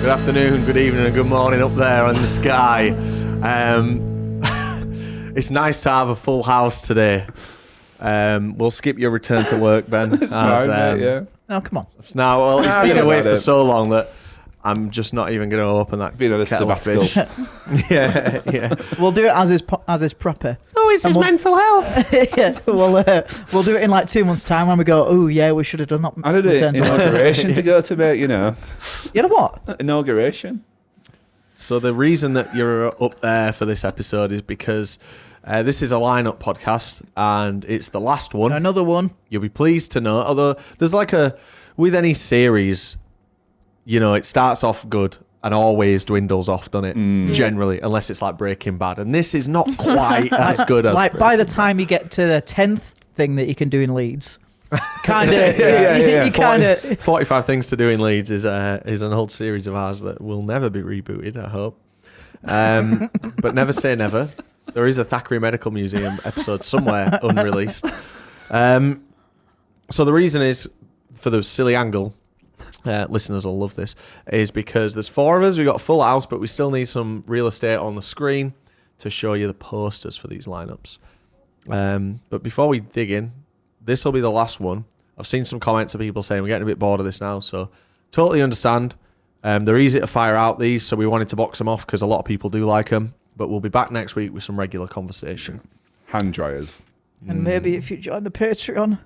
Good afternoon, good evening, and good morning up there on the sky. It's nice to have a full house today. We'll skip your return to work, Ben. It's fine, mate, yeah. Oh, come on. It's now, well, it's been away for so long that I'm just not even going to open that Been on a kettle of sabbatical. fish. yeah. We'll do it as is proper. Oh, it's his mental health. Yeah, we'll do it in like 2 months' time when we go, oh, yeah, we should have done that. I had an return to work." inauguration to go to, mate, you know. You know what? Inauguration. So the reason that you're up there for this episode is because this is a lineup podcast and it's the last one. Another one. You'll be pleased to know, although there's like with any series, you know, it starts off good and always dwindles off, doesn't it? Generally, unless it's like Breaking Bad. And this is not quite as good as Like, by the time you get to the 10th thing that you can do in Leeds, kind of, you kind of... 45 Things to Do in Leeds is an old series of ours that will never be rebooted, I hope. But never say never. There is a Thackeray Medical Museum episode somewhere unreleased. So the reason is, for the silly angle, listeners will love this, is because there's 4 of us, we've got a full house, but we still need some real estate on the screen to show you the posters for these lineups. But before we dig in, this will be the last one. I've seen some comments of people saying we're getting a bit bored of this now, so totally understand. They're easy to fire out, these, so we wanted to box them off because a lot of people do like them. But we'll be back next week with some regular conversation. Hand dryers. And maybe if you join the Patreon,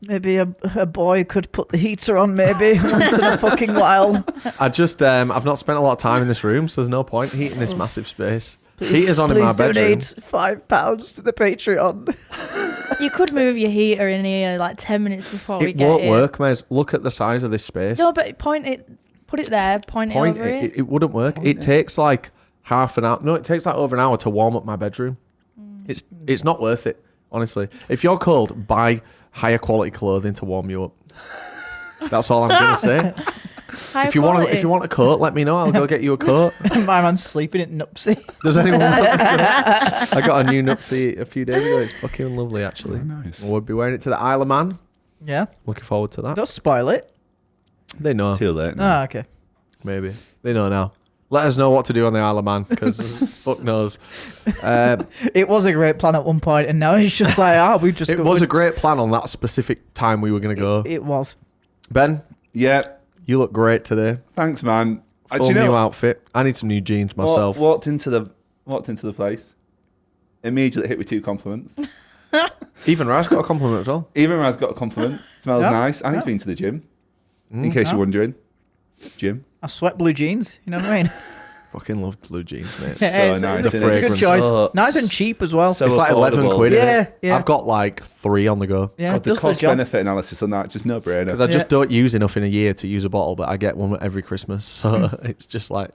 maybe a boy could put the heater on maybe once in a fucking while. I've not spent a lot of time in this room, so there's no point heating this massive space. Heater's on in my bedroom. Please donate £5 to the Patreon. You could move your heater in here like 10 minutes before we It get won't here. work, mate. Look at the size of this space. No, but put it there, point it over it. It wouldn't work. It takes like half an hour. No, it takes like over an hour to warm up my bedroom. It's not worth it, honestly. If you're cold, buy higher quality clothing to warm you up. That's all I'm gonna say. If you want a coat, let me know. I'll go get you a coat. My man's sleeping at Nupsy. Does anyone? I got a new Nupsy a few days ago. It's fucking lovely, actually. Oh, nice. We'll be wearing it to the Isle of Man. Yeah. Looking forward to that. Don't spoil it. They know. Too late now. Ah, okay. Maybe they know now. Let us know what to do on the Isle of Man, because fuck knows. It was a great plan at one point, and now it's just like, we just. It was a great plan on that specific time we were going to go. It was. Ben, Yeah. you look great today. Thanks, man. Do Full you know new what? outfit. I need some new jeans myself. Walked into the place. Immediately hit with 2 compliments. Even Raz got a compliment as well. Even Raz got a compliment. Smells Yeah. nice. And he's been to the gym. In case you're wondering. Gym. I sweat blue jeans. You know what I mean? Fucking love blue jeans, mate. So it's nice. It's a The good fragrance. choice. Oh, Nice and cheap as well. so It's like affordable. 11 quid. Yeah, innit? yeah. I've got like 3 on the go. Yeah, God, the does the cost job. benefit analysis on that, just no brainer. Because I just don't use enough in a year to use a bottle, but I get one every Christmas. So it's just like...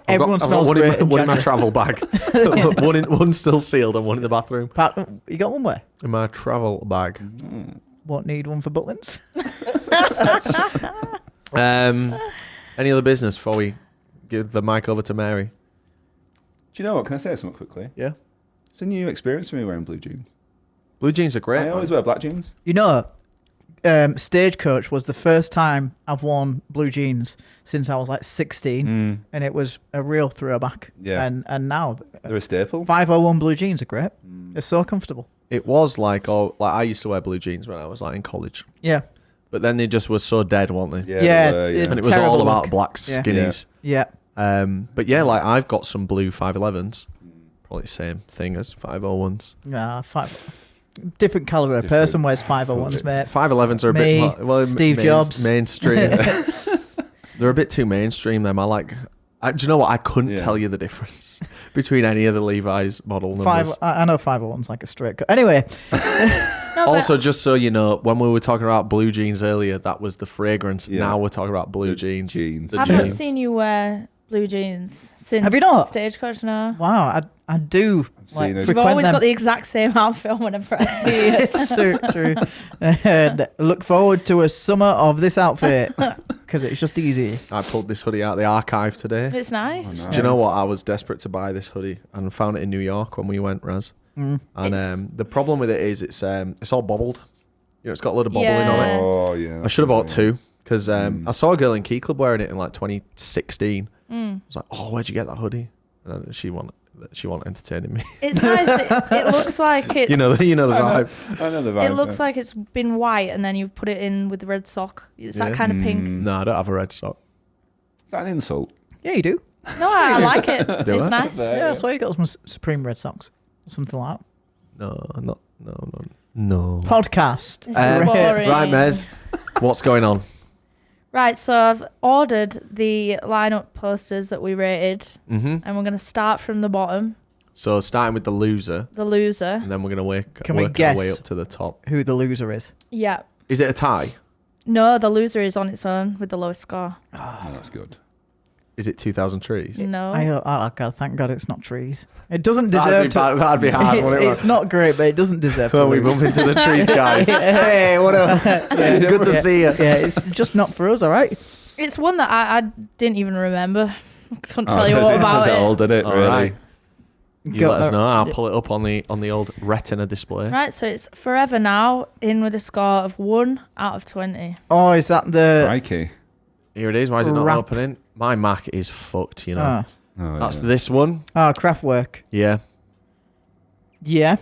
Everyone smells one great. one in my travel bag. One's still sealed and one in the bathroom. Pat, you got one where? In my travel bag. Won't need one for Butlins. Any other business before we give the mic over to Mary? Do you know what? Can I say something quickly? Yeah. It's a new experience for me wearing blue jeans. Blue jeans are great. I always wear black jeans. You know, Stagecoach was the first time I've worn blue jeans since I was like 16, and it was a real throwback. Yeah. And now They're a staple. 501 blue jeans are great. They're so comfortable. It was like I used to wear blue jeans when I was like in college, Yeah. but then they just were so dead, weren't they? Yeah, they were, it- And it was terrible all about look. black Yeah. skinnies. Yeah. But yeah, like I've got some blue 511s, probably the same thing as 501s. Yeah. Different caliber of person wears 501s, mate. 511s are a Me, bit well, Steve Jobs. mainstream. They're a bit too mainstream. Them, do you know what? I couldn't tell you the difference between any of the Levi's model numbers. I know 501's like a straight cut. Anyway, Also, just so you know, when we were talking about blue jeans earlier, that was the fragrance. Yeah. Now we're talking about blue jeans. The I've not jeans. seen you wear blue jeans since Have you not? Stagecoach now. wow, I do seen it. You've frequent always them. got the exact same outfit on whenever I see you. It's true. And look forward to a summer of this outfit because it's just easy. I pulled this hoodie out of the archive today. It's nice. Do you know what? I was desperate to buy this hoodie and found it in New York when we went, Raz. And the problem with it is it's all bobbled. You know, it's got a load of bobbling on it. Oh, yeah. I should have bought 2 Because I saw a girl in Key Club wearing it in like 2016. Mm. I was like, oh, where'd you get that hoodie? And she wasn't entertaining me. It's nice. It looks like it's. you know the vibe. I know the vibe. It looks like it's been white, and then you've put it in with the red sock. It's that Yeah. kind of pink. No, I don't have a red sock. Is that an insult? Yeah, you do. No, I like it. Do It's I? nice. Yeah, that's why you got some Supreme red socks. Something like that. No. Podcast. This is boring. Right, Mez, what's going on? Right, so I've ordered the lineup posters that we rated, Mm-hmm. and we're going to start from the bottom, So starting with the loser, the loser. and then we're going to Can we work our way guess? up to the top. Who the loser is? Yeah. Is it a tie? No, the loser is on its own with the lowest score. Oh, that's good. Is it 2,000 trees? No. God, thank God it's not trees. It doesn't deserve to. That'd be hard. It's, wouldn't it? it's not great, but it doesn't deserve to. When we lose. bump into the trees, guys. Yeah. Hey, what up? Yeah, Good to see you. Yeah, it's just not for us, all right? It's one that I didn't even remember. I couldn't Oh, tell it you says all it about says it it. all, did it? All Really? right. You Go- let us know. I'll pull it up on the old retina display. Right, so it's Forever Now in with a score of 1 out of 20. Oh, is that the? Crikey. Here it is. Why is it not Rap. opening? My Mac is fucked, you know. Oh, That's yeah. this one. Craftwork. Yeah. Yeah,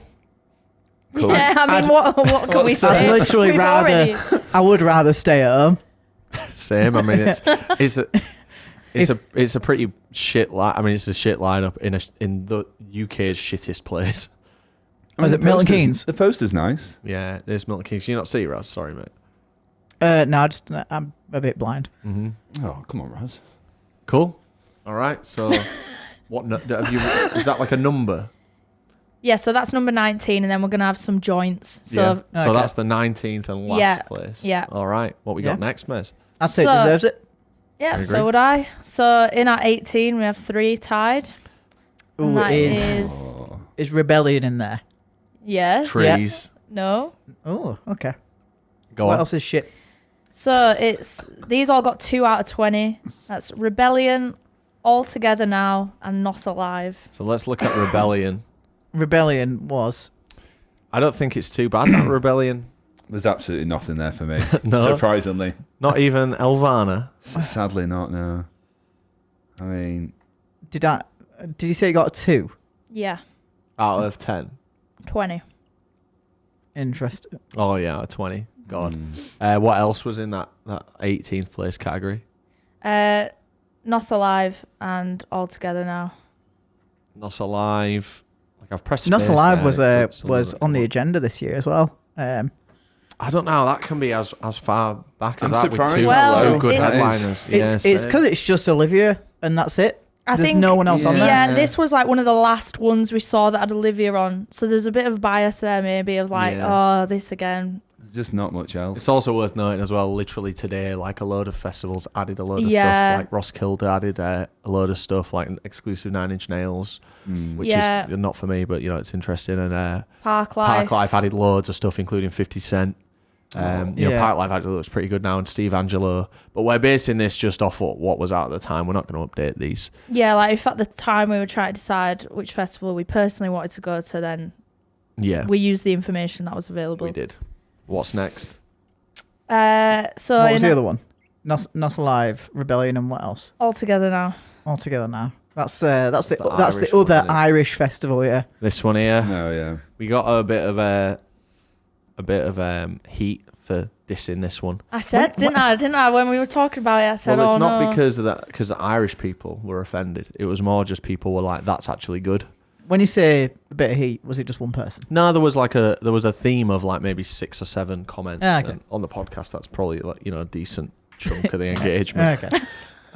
Cool. Yeah, I mean, what can we say? I'd literally We've rather. already- I would rather stay at home. Same. I mean, it's a pretty shit it's a shit lineup in the UK's shittest place. Was it the Milton poster's- Keynes? The poster's nice. Yeah, there's Milton Keynes. You not see Raz? Sorry, mate. No, I'm a bit blind. Mm-hmm. Oh, come on, Raz. Cool. All right. So, what have you? Is that like a number? Yeah, so that's number 19, and then we're going to have some joints. So, yeah. So Okay. that's the 19th and last Yeah, place. yeah. All right. What we got Yeah. next, Mez? I'd say it So- deserves it. I yeah, agree. so would I. So in at 18, we have 3 tied. Ooh, And that is Oh. Rebellion in there? Yes. Trees. No. Oh, okay. Go What on. else is shit? So these all got 2 out of 20. That's Rebellion, All Together Now, and NOS Alive. So let's look at Rebellion. Rebellion was. I don't think it's too bad, that Rebellion. There's absolutely nothing there for me. No. Surprisingly. Not even Elvana. Sadly not, no. I mean, Did you say you got a 2? Yeah, Out of 10. 20. Interesting. Oh, yeah, a 20. God. What else was in that 18th place category? NOS Alive and All Together Now. NOS Alive. Like I've pressed NOS space Alive there, was it was doesn't on the come up. agenda this year as well. I don't know how that can be as far back as I'm that with surprised. two, Well, two good it's- headliners. It's Yeah, it's because it's just Olivia and that's it. I There's think no one else on there. Yeah, this was like one of the last ones we saw that had Olivia on. So there's a bit of bias there, maybe, of like, Yeah. oh, this again. there's just not much else. It's also worth noting as well, literally today, like a load of festivals added a load of Yeah. stuff. Like Roskilde added a load of stuff, like an exclusive 9 Inch Nails, which Yeah. is not for me, but, you know, it's interesting. And Parklife. Parklife added loads of stuff, including 50 Cent. You know, Yeah. Parklife actually looks pretty good now, and Steve Angelo. But we're basing this just off what was out at the time. We're not going to update these. Yeah, like if at the time we were trying to decide which festival we personally wanted to go to, then Yeah, we used the information that was available. we did. What's next? So What was in the other one? NOS Alive, Rebellion, and what else? All Together Now. All together now. That's the the Irish one, other isn't it? Irish festival. Yeah. This one here. No, yeah. We got a bit of heat for dissing this one. I said, didn't I? When we were talking about it, I said, Well, it's oh not no. because of that, because the Irish people were offended. It was more just people were like, "That's actually good." When you say a bit of heat, was it just one person? No, there was a theme of like maybe 6 or 7 comments Ah, okay. and on the podcast. That's probably like, you know, a decent chunk of the engagement. Okay.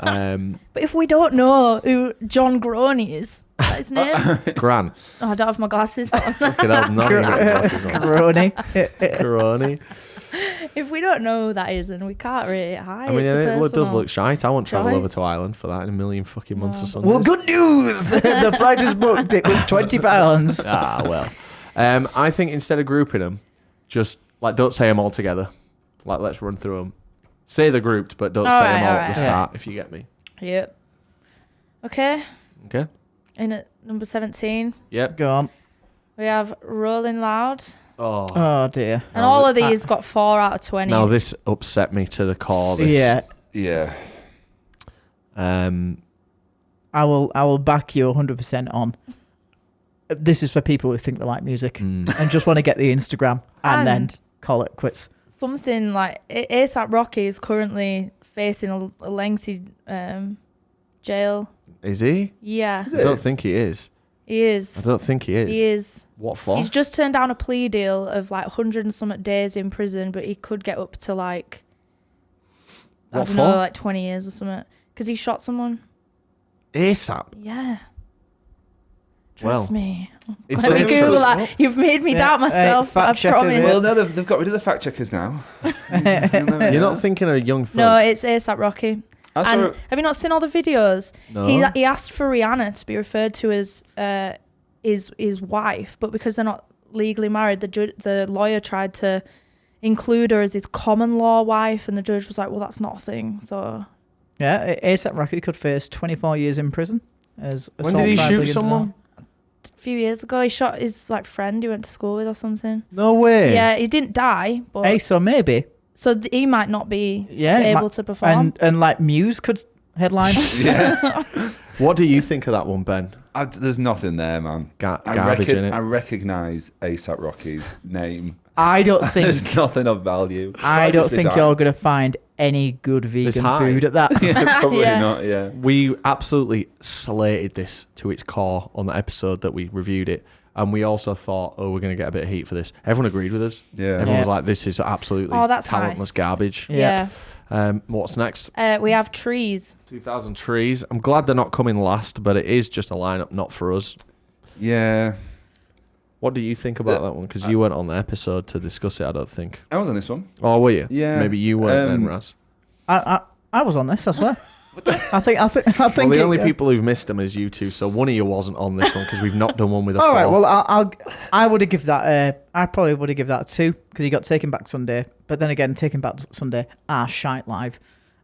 But if we don't know who John Groney is, that his name? Grant, Oh, I don't have my glasses on. look at that, not even got glasses on. Crony. Coroni. If we don't know who that is, and we can't rate it high, I mean, it's a it does personal look shite. I won't travel over choice. to Ireland for that in a million fucking months or something. Well, good news. The flight is booked. It was £20. Ah, well. I think instead of grouping them, just like don't say them all together. Like let's run through them. Say they're grouped, but don't say them all at the start. If you get me. Yep. Okay. Okay. In at number 17, Yep. Go on. we have Rolling Loud. Oh dear. And all of these got 4 out of 20. Now this upset me to the core. This. Yeah. Yeah. I will back you 100% on. This is for people who think they like music and just want to get the Instagram and then call it quits. Something like ASAP Rocky is currently facing a lengthy jail. Is he? Yeah. I don't think he is. He is. I don't think he is. He is. What for? He's just turned down a plea deal of like 100 and something days in prison, but he could get up to like, I What don't for? know, like 20 years or something. Because he shot someone. ASAP. Yeah. Trust me. It's Let me interesting. Google that. You've made me doubt myself. I fact checkers, promise. yeah. Well, no, they've got rid of the fact checkers now. You're not thinking of young folk. No, it's ASAP Rocky. I saw And it- have you not seen all the videos? No. He asked for Rihanna to be referred to as his wife, but because they're not legally married, the lawyer tried to include her as his common law wife, and the judge was like, "Well, that's not a thing." So Yeah, ASAP Rocky could face 24 years in prison. As When did he assault, shoot trial, someone? a few years ago, he shot his like friend he went to school with or something. No way. Yeah, he didn't die, but Hey, so maybe. so he might not be Yeah, it able might- to perform. And like Muse could headline. Yeah. What do you think of that one, Ben? There's nothing there, man. Garbage in it. I recognise ASAP Rocky's name. I don't think. There's nothing of value. I don't It's think design. you're gonna find any good vegan high. food at that. Yeah, probably Yeah. not. Yeah. We absolutely slated this to its core on the episode that we reviewed it. And we also thought, oh, we're going to get a bit of heat for this. Everyone agreed with us. Yeah. Everyone Yeah. was like, this is absolutely Oh, that's talentless nice. garbage. Yeah. What's next? We have Trees. 2000 Trees. I'm glad they're not coming last, but it is just a lineup not for us. Yeah. What do you think about that one? Because you weren't on the episode to discuss it, I don't think. I was on this one. Oh, were you? Yeah. Maybe you weren't then, Raz. I was on this, I swear. I think. Well, the only people who've missed them is you two, so one of you wasn't on this one because we've not done one with a All right. four. Well, I would have give that. I probably would have give that a 2 because he got Taken Back Sunday. But then again, Taken Back Sunday are shite live.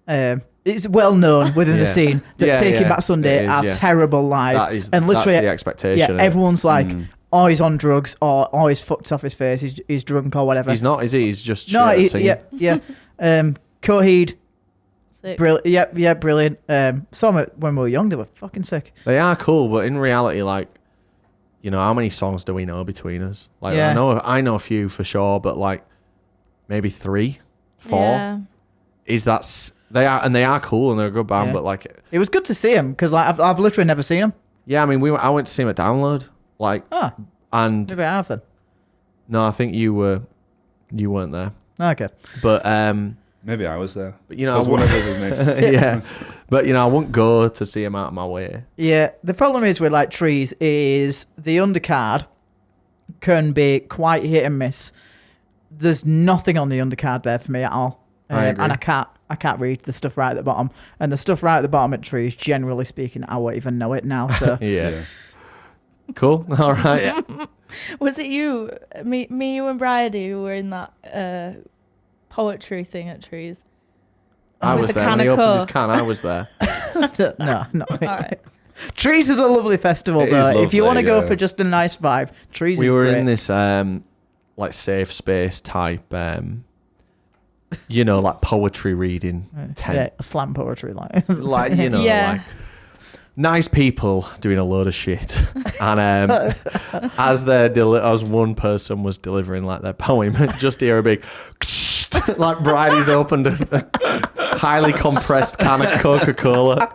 It's well known within the Yeah. scene that Yeah, Taking yeah, Back Sunday it is, are yeah. terrible live. That is, and literally, that's the expectation. yeah, isn't it? everyone's like, oh, he's on drugs, or oh, he's fucked off his face, he's drunk or whatever. He's not, is he? He's just No, shit at singing. yeah. Coheed, Sick. brilliant. Brilliant. Some when we were young, they were fucking sick. They are cool, but in reality, like, you know, how many songs do we know between us? Like, Yeah. I know a few for sure, but like, maybe 3, 4. Yeah. They are cool and they're a good band, Yeah. but like, It was good to see him because like I've literally never seen him. yeah, I mean, I went to see him at Download, like, Ah, and maybe I have then. no, I think you weren't there, Okay. but Maybe I was there. you know, Because one of us was missed. yeah, but you know, I wouldn't go to see him out of my way. Yeah, the problem is with like Trees is the undercard can be quite hit and miss. There's nothing on the undercard there for me at all, I agree. and I can't read the stuff right at the bottom. And the stuff right at the bottom at Trees, generally speaking, I won't even know it now. So Yeah, cool, all right. Was it you, me, you and Bridie who were in that poetry thing at Trees? I With was the there when he can of opened his Coke. can. I was there. no, not All right. Trees is a lovely festival It is though. If you want lovely, to go yeah. for just a nice vibe, Trees We is were great. in this like safe space type, you know, like poetry reading tent. Yeah, slam poetry like. Like, you know, Yeah. like nice people doing a load of shit. And as one person was delivering like their poem, just hear a big like Bridie's opened a highly compressed can of Coca-Cola.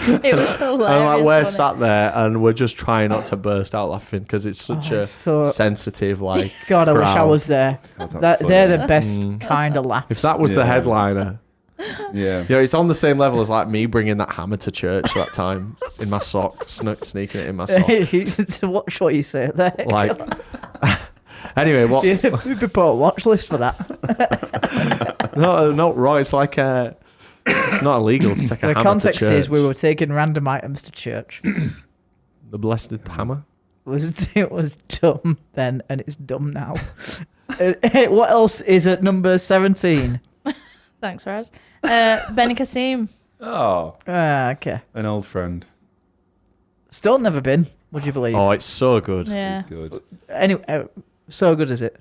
It was hilarious. And like we're wasn't it? sat there and we're just trying not to burst out laughing because it's such Oh, a it's so- sensitive, like, God, I wish I crowd. was there. Oh, that's funny. They're the best kind of laughs. If that was the Yeah. headliner, Yeah. you know, it's on the same level as like me bringing that hammer to church that time in my sock, sneaking it in my sock. To watch what you say there. Like, anyway, what? Yeah, we prepare a watch list for that. No, Roy. It's like it's not illegal to take a The hammer context to church. is we were taking random items to church. The blessed hammer. It was dumb then, and it's dumb now. What else is at number 17? Thanks, Raz. Benicassim. Oh, Okay. an old friend. Still never been, would you believe? Oh, it's so good. Yeah. He's good. Anyway, So good is it?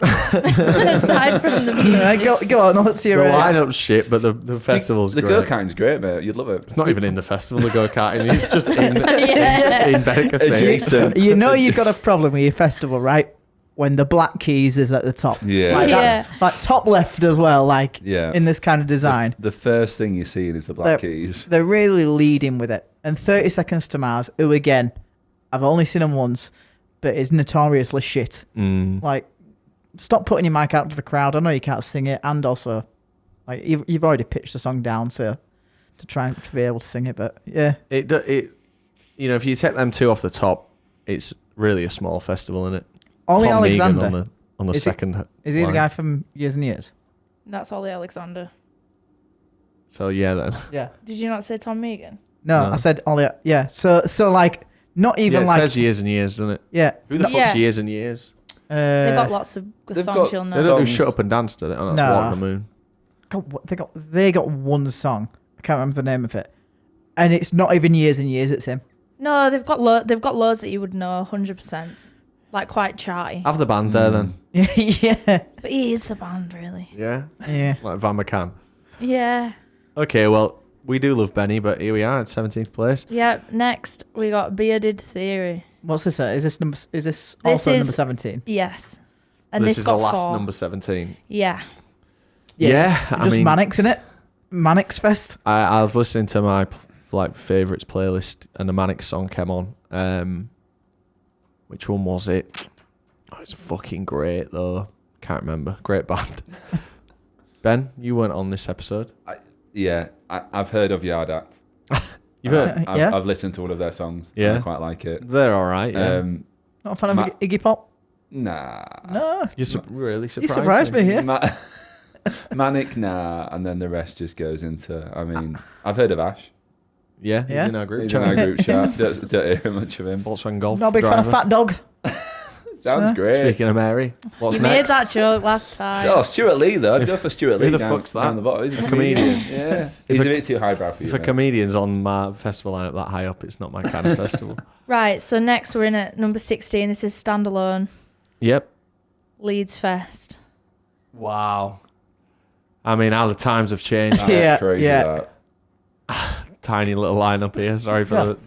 Aside from the music. Go on, what's The your lineup's shit, but the festival's The great. go-karting's great, mate. You'd love it. It's not even in the festival, the go-karting. It's just in, Yeah. in Benicassim. Adjacent. You know you've got a problem with your festival, right? When the black keys is at the top. Yeah. Like, Yeah. that's, like top left as well, like Yeah. in this kind of design. The first thing you're seeing is the black keys. They're really leading with it. And 30 Seconds to Mars, who again, I've only seen them once, but is notoriously shit. Like, stop putting your mic out to the crowd. I know you can't sing it, and also, like, you've already pitched the song down to try and to be able to sing it. But yeah, It, you know, if you take them two off the top, it's really a small festival, isn't it? Ollie Tom Alexander Megan on the Is he- second. is he the line. guy from Years and Years? That's Ollie Alexander. So yeah, then. Yeah. Did you not say Tom Megan? No, No. I said Ollie. Yeah. So like not even Yeah, it like says years and years, doesn't it? yeah. Who the Yeah. fuck's years and years? They got lots of good they've songs got- you'll They know. don't do Songs. Shut Up and Dance, do they? Oh, that's Nah. Walk on the Moon. God, they got one song. I can't remember the name of it, and it's not even Years and Years. It's him. No, they've got loads that you would know 100%. Like quite charty. Have the band there then. Yeah. But he is the band, really. Yeah. Yeah. Like Van McCann. Yeah. Okay, well, we do love Benny, but here we are at 17th place. Yeah. Next, we got Bearded Theory. What's this? Is this number? Is this This also is- number 17? Yes. And This this is got the last 4. number 17. Yeah. Yeah, I just mean- Mannix in it. Mannix Fest. I was listening to my favorites playlist, and the Manic song came on. Which one was it? Oh, it's fucking great though. Can't remember. Great band. Ben, you weren't on this episode. I've heard of Yard Act. You've heard? Yeah. I've listened to one of their songs. Yeah. And I quite like it. They're all right. Yeah. Not a fan of Ma- Iggy Pop. Nah. No. you really You surprised, surprised me here. Manic, nah, and then the rest just goes into. I mean, I've heard of Ash. Yeah, Yeah. he's in our group He's in chat. our group chat. Don't hear much of him. Volkswagen Golf. Not a big fan of driver. Fat Dog. Sounds great. Speaking of Mary, what's You made next? that joke last time. Oh, Stuart Lee though. I'd go for Stuart Lee. Who the down- fuck's that? down the bottom. He's a A comedian. comedian. Yeah. If He's a- a bit too highbrow for you. If a mate. comedian's on my festival lineup that high up, it's not my kind of festival. Right, so next we're in at number 16. This is Standalone, Yep. Leeds Fest. Wow. I mean, how the times have changed. That's Yeah, crazy. yeah. That. Tiny little lineup here. Sorry for the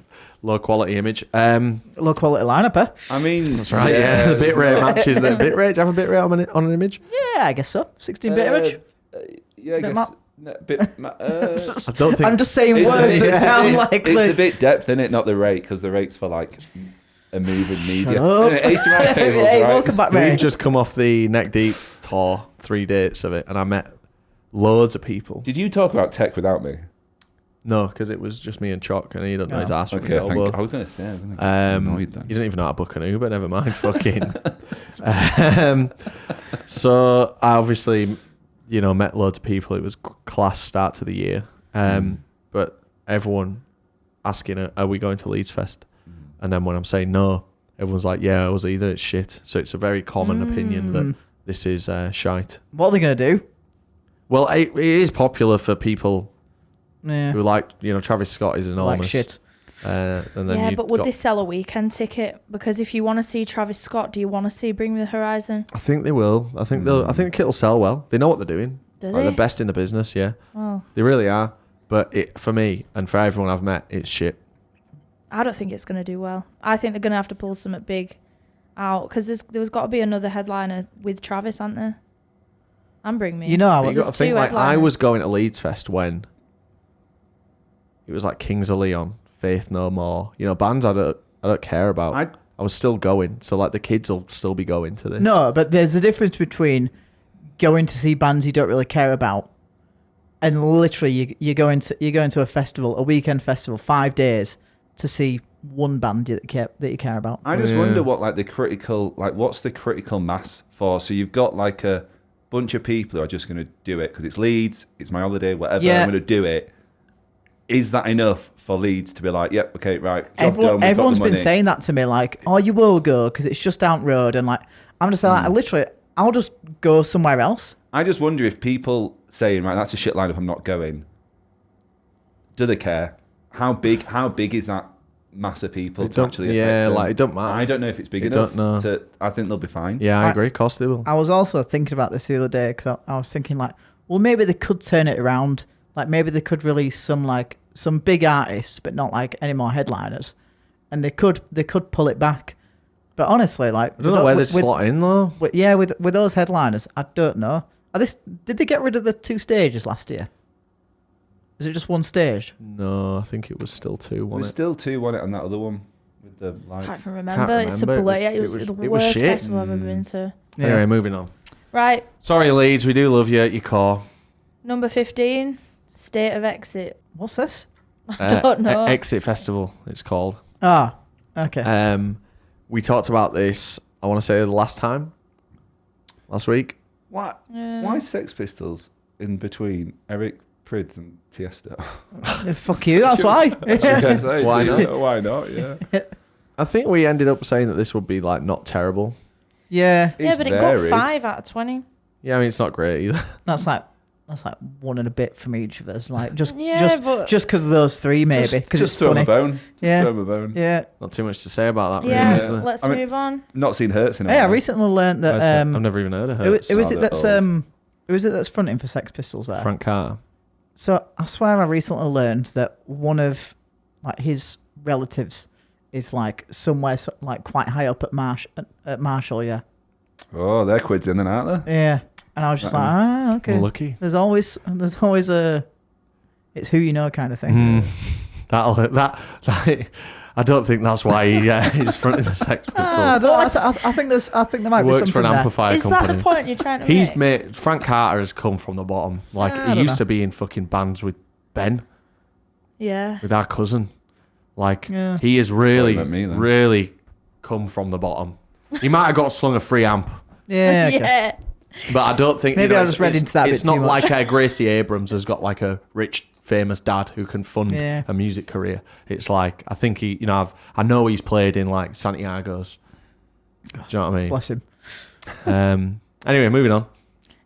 low quality image. Low quality lineup, eh? I mean, That's right. Yeah, the bitrate matches. The bitrate. Do you have a bitrate on an image? Yeah, I guess so. 16-bit image. Yeah, I Bit guess. ma- no, bit. I don't think. I'm just saying It's words the bit- that sound it's like. the bit depth in it, not the rate, because the rate's for like a moving media. up. Anyway, Eastern Round Tables, Hey, right? welcome back, mate. We've just come off the Neck Deep tour, 3 dates of it, and I met loads of people. Did you talk about tech without me? No, because it was just me and Choc, and he don't know his Oh. ass from his Okay, thank you. elbow. I was going to say, I was annoyed then. You didn't even know how to book an Uber, never mind. Fucking. So I obviously, met loads of people. It was class start to the year. But everyone asking, are we going to Leeds Fest? And then when I'm saying no, everyone's like, yeah, it was either it's shit. So it's a very common opinion that this is shite. What are they going to do? Well, it is popular for people Yeah. who like, Travis Scott is enormous. Like shit. And then Yeah, you've but would got- they sell a weekend ticket? Because if you want to see Travis Scott, do you want to see Bring Me the Horizon? I think they will. I think I think the kit will sell well. They know what they're doing. Do Like, they? they're best in the business, yeah. Oh, They really are. But for me and for everyone I've met, it's shit. I don't think it's going to do well. I think they're going to have to pull something big out because there's got to be another headliner with Travis, aren't there? And Bring Me. You know, I You was got to think, like, I headliners. was going to Leeds Fest when it was like Kings of Leon, Faith No More. Bands I don't care about. I was still going. So, like, the kids will still be going to this. No, but there's a difference between going to see bands you don't really care about and literally you're going to a festival, a weekend festival, 5 days to see one band that you care about. I just Yeah. wonder what what's the critical mass for? So you've got like a bunch of people who are just going to do it because it's Leeds, it's my holiday, whatever. Yeah. I'm going to do it. Is that enough for Leeds to be like, yep, okay, right, job done, we've Everyone's got the been money. saying that to me, like, oh, you will go because it's just down the road, and like, I'm just like, literally, I'll just go somewhere else. I just wonder if people saying, right, that's a shit lineup, I'm not going. Do they care? How big is that mass of people It to don't- actually yeah, affect them. like, it don't matter. I don't know if it's big It enough. don't know. I think they'll be fine. Yeah, I I- agree. Of course they will. I was also thinking about this the other day because I was thinking like, well, maybe they could turn it around. Like maybe they could release some big artists, but not like any more headliners, and they could pull it back. But honestly, like I don't know where they slot in though. with those headliners, I don't know. Did they get rid of the 2 stages last year? Is it just 1 stage? No, I think it was still 2, There was wasn't it? still 2 on it on that other one with the lights. Can't even remember. It's a remember. blur. It was It the was worst shit. festival I've ever been to. Anyway, moving on. Right, Sorry, Leeds. We do love you at your core. number 15, State of Exit. What's this? I don't know. Exit Festival, it's called. Ah, okay. We talked about this, I want to say, last week. Why? Yeah. Why Sex Pistols in between Eric Prydz and Tiesto? Fuck you. That's why. Why not? Why not? Yeah. I think we ended up saying that this would be like not terrible. Yeah, Yeah, It's but it varied. got 5 out of 20. Yeah, I mean, it's not great either. that's like 1 and a bit from each of us. Like just But because of those 3 maybe because it's just throw funny. him a bone. Just Yeah. throw him a bone. Yeah. Not too much to say about that, yeah, really, is there? let's I mean- move on. Not seen Hurts in a Hey, I while. recently learned that I've never even heard of her. who is it Oh, that's they're who is it that's fronting for Sex Pistols there? Frank Carter. So I swear I recently learned that one of like his relatives is like somewhere like quite high up at Marshall. Yeah. Oh, they're quids in then, aren't they? Yeah. And I was just like, okay. Well, lucky. There's always a it's who you know kind of thing. I don't think that's why he's fronting the Sex Pistols. I think there might be Works something for an there. amplifier Is company. that the point you're trying to He's make? made Frank Carter has come from the bottom. Like I he don't used know. to be in fucking bands with Ben, Yeah. with our cousin. Like Yeah. he has really, Thought you meant me then. really come from the bottom. He might have got slung a free amp, Yeah. Okay. Yeah. but I don't think. Maybe I it's- just read it's- into that a It's bit not too much. like Gracie Abrams has got like a rich, famous dad who can fund Yeah. a music career. It's like I think he, I know he's played in like Santiago's. Do you know what I mean? Bless him. Anyway, moving on.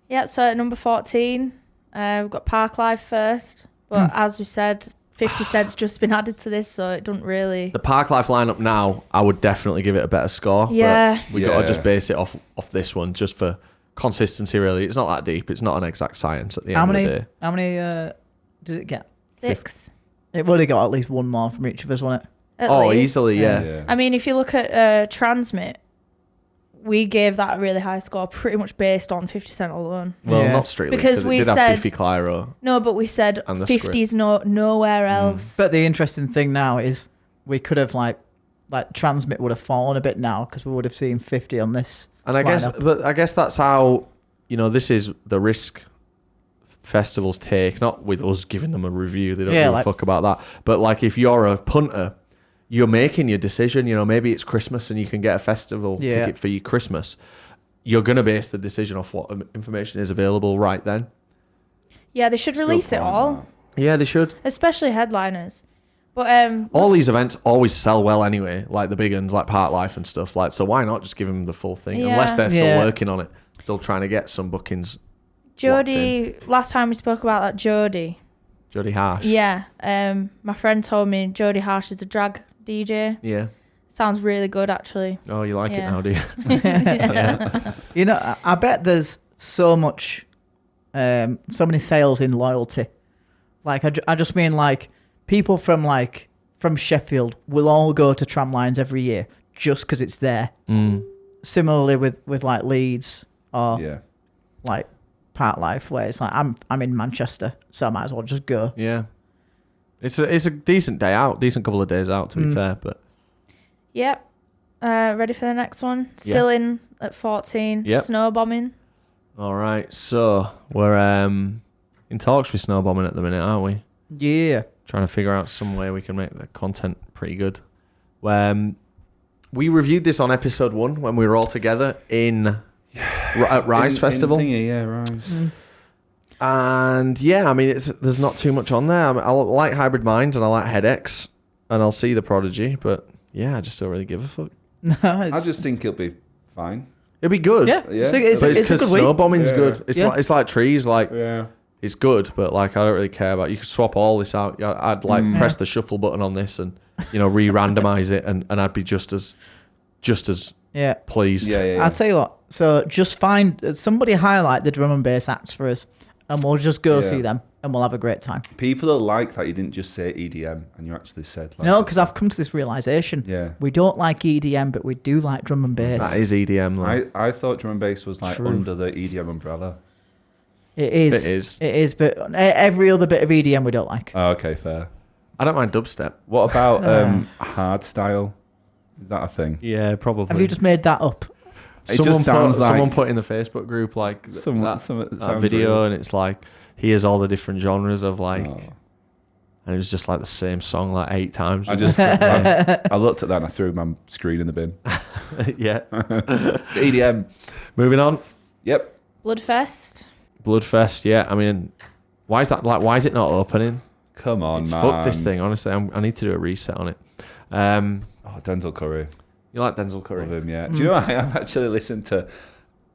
Yep, so at number 14, we've got Parklife first. But as we said, 50 Cent's just been added to this, so it doesn't really... The Parklife lineup now, I would definitely give it a better score. Yeah. But we got to Yeah. just base it off this one just for consistency, really. It's not that deep. It's not an exact science at the end of the day. How many did it get? 6. It would have got at least 1 more from each of us, wasn't it? At Oh, least. easily, yeah. Yeah. I mean, if you look at Transmit, we gave that a really high score pretty much based on 50 Cent alone. Well, Yeah. not strictly. Because it we did said- have Biffy Clyro. No, but we said And the 50's nowhere else. But the interesting thing now is we could have like Transmit would have fallen a bit now because we would have seen 50 on this. And I guess that's how, this is the risk festivals take, not with us giving them a review. They don't give a fuck about that. But like if you're a punter, you're making your decision. Maybe it's Christmas and you can get a festival ticket for your Christmas. You're going to base the decision off what information is available right then. Yeah, they should release it all, Yeah, they should. especially headliners. But All these events always sell well anyway, like the big ones, like Parklife and stuff. Like, so why not just give them the full thing? Yeah. Unless they're still Yeah. working on it, still trying to get some bookings. Jodie, last time we spoke about that, Jodie. Jodie Harsh. Yeah, my friend told me Jodie Harsh is a drag DJ. Yeah. Sounds really good, actually. Oh, you like it Yeah. now, do you? Yeah. I bet there's so much, so many sales in loyalty. Like I just mean like people from Sheffield will all go to Tramlines every year just because it's there. Similarly with like Leeds or Yeah. like Parklife, where it's like I'm in Manchester, so I might as well just go. Yeah. It's a decent day out, decent couple of days out, to be fair. But Yep. Ready for the next one? Still in at 14. Yep. Snowbombing. all right, so we're in talks with Snowbombing at the minute, aren't we? Yeah. Trying to figure out some way we can make the content pretty good. We reviewed this on episode 1 when we were all together at Rise Festival. Rise. And yeah, I mean, there's not too much on there. I like Hybrid Minds and I like Headaches and I'll see the Prodigy, but yeah, I just don't really give a fuck. No, I just think it'll be fine. It'd be good. yeah. Yeah. It's But it's a because good week. snowbombing's Yeah. good. It's Yeah. like trees. Like Yeah. it's good, but like I don't really care about. You could swap all this out. I'd like press the shuffle button on this and re-randomize it, and I'd be just as pleased. Yeah. I'll tell you what. So just find somebody highlight the drum and bass acts for us, and we'll just go see them, and we'll have a great time. People are like that. You didn't just say EDM, and you actually said like. No, because I've come to this realization. Yeah. We don't like EDM, but we do like drum and bass. That is EDM. Though. I thought drum and bass was like True. under the EDM umbrella. It is. It is. It is, but every other bit of EDM we don't like. Oh, okay, fair. I don't mind dubstep. What about hardstyle? Is that a thing? Yeah, probably. Have you just made that up? Someone put in the Facebook group like that video, real. and it's like here's all the different genres of like, and it was just like the same song like 8 times. I just I looked at that and I threw my screen in the bin. yeah. It's EDM. Moving on. Yep. Bloodfest. Bloodfest. Yeah. I mean, why is that? Like, why is it not opening? Come on, man. Fuck this thing. Honestly, I need to do a reset on it. Denzel Curry. You like Denzel Curry? Love him, yeah. Do you know what? I've actually listened to...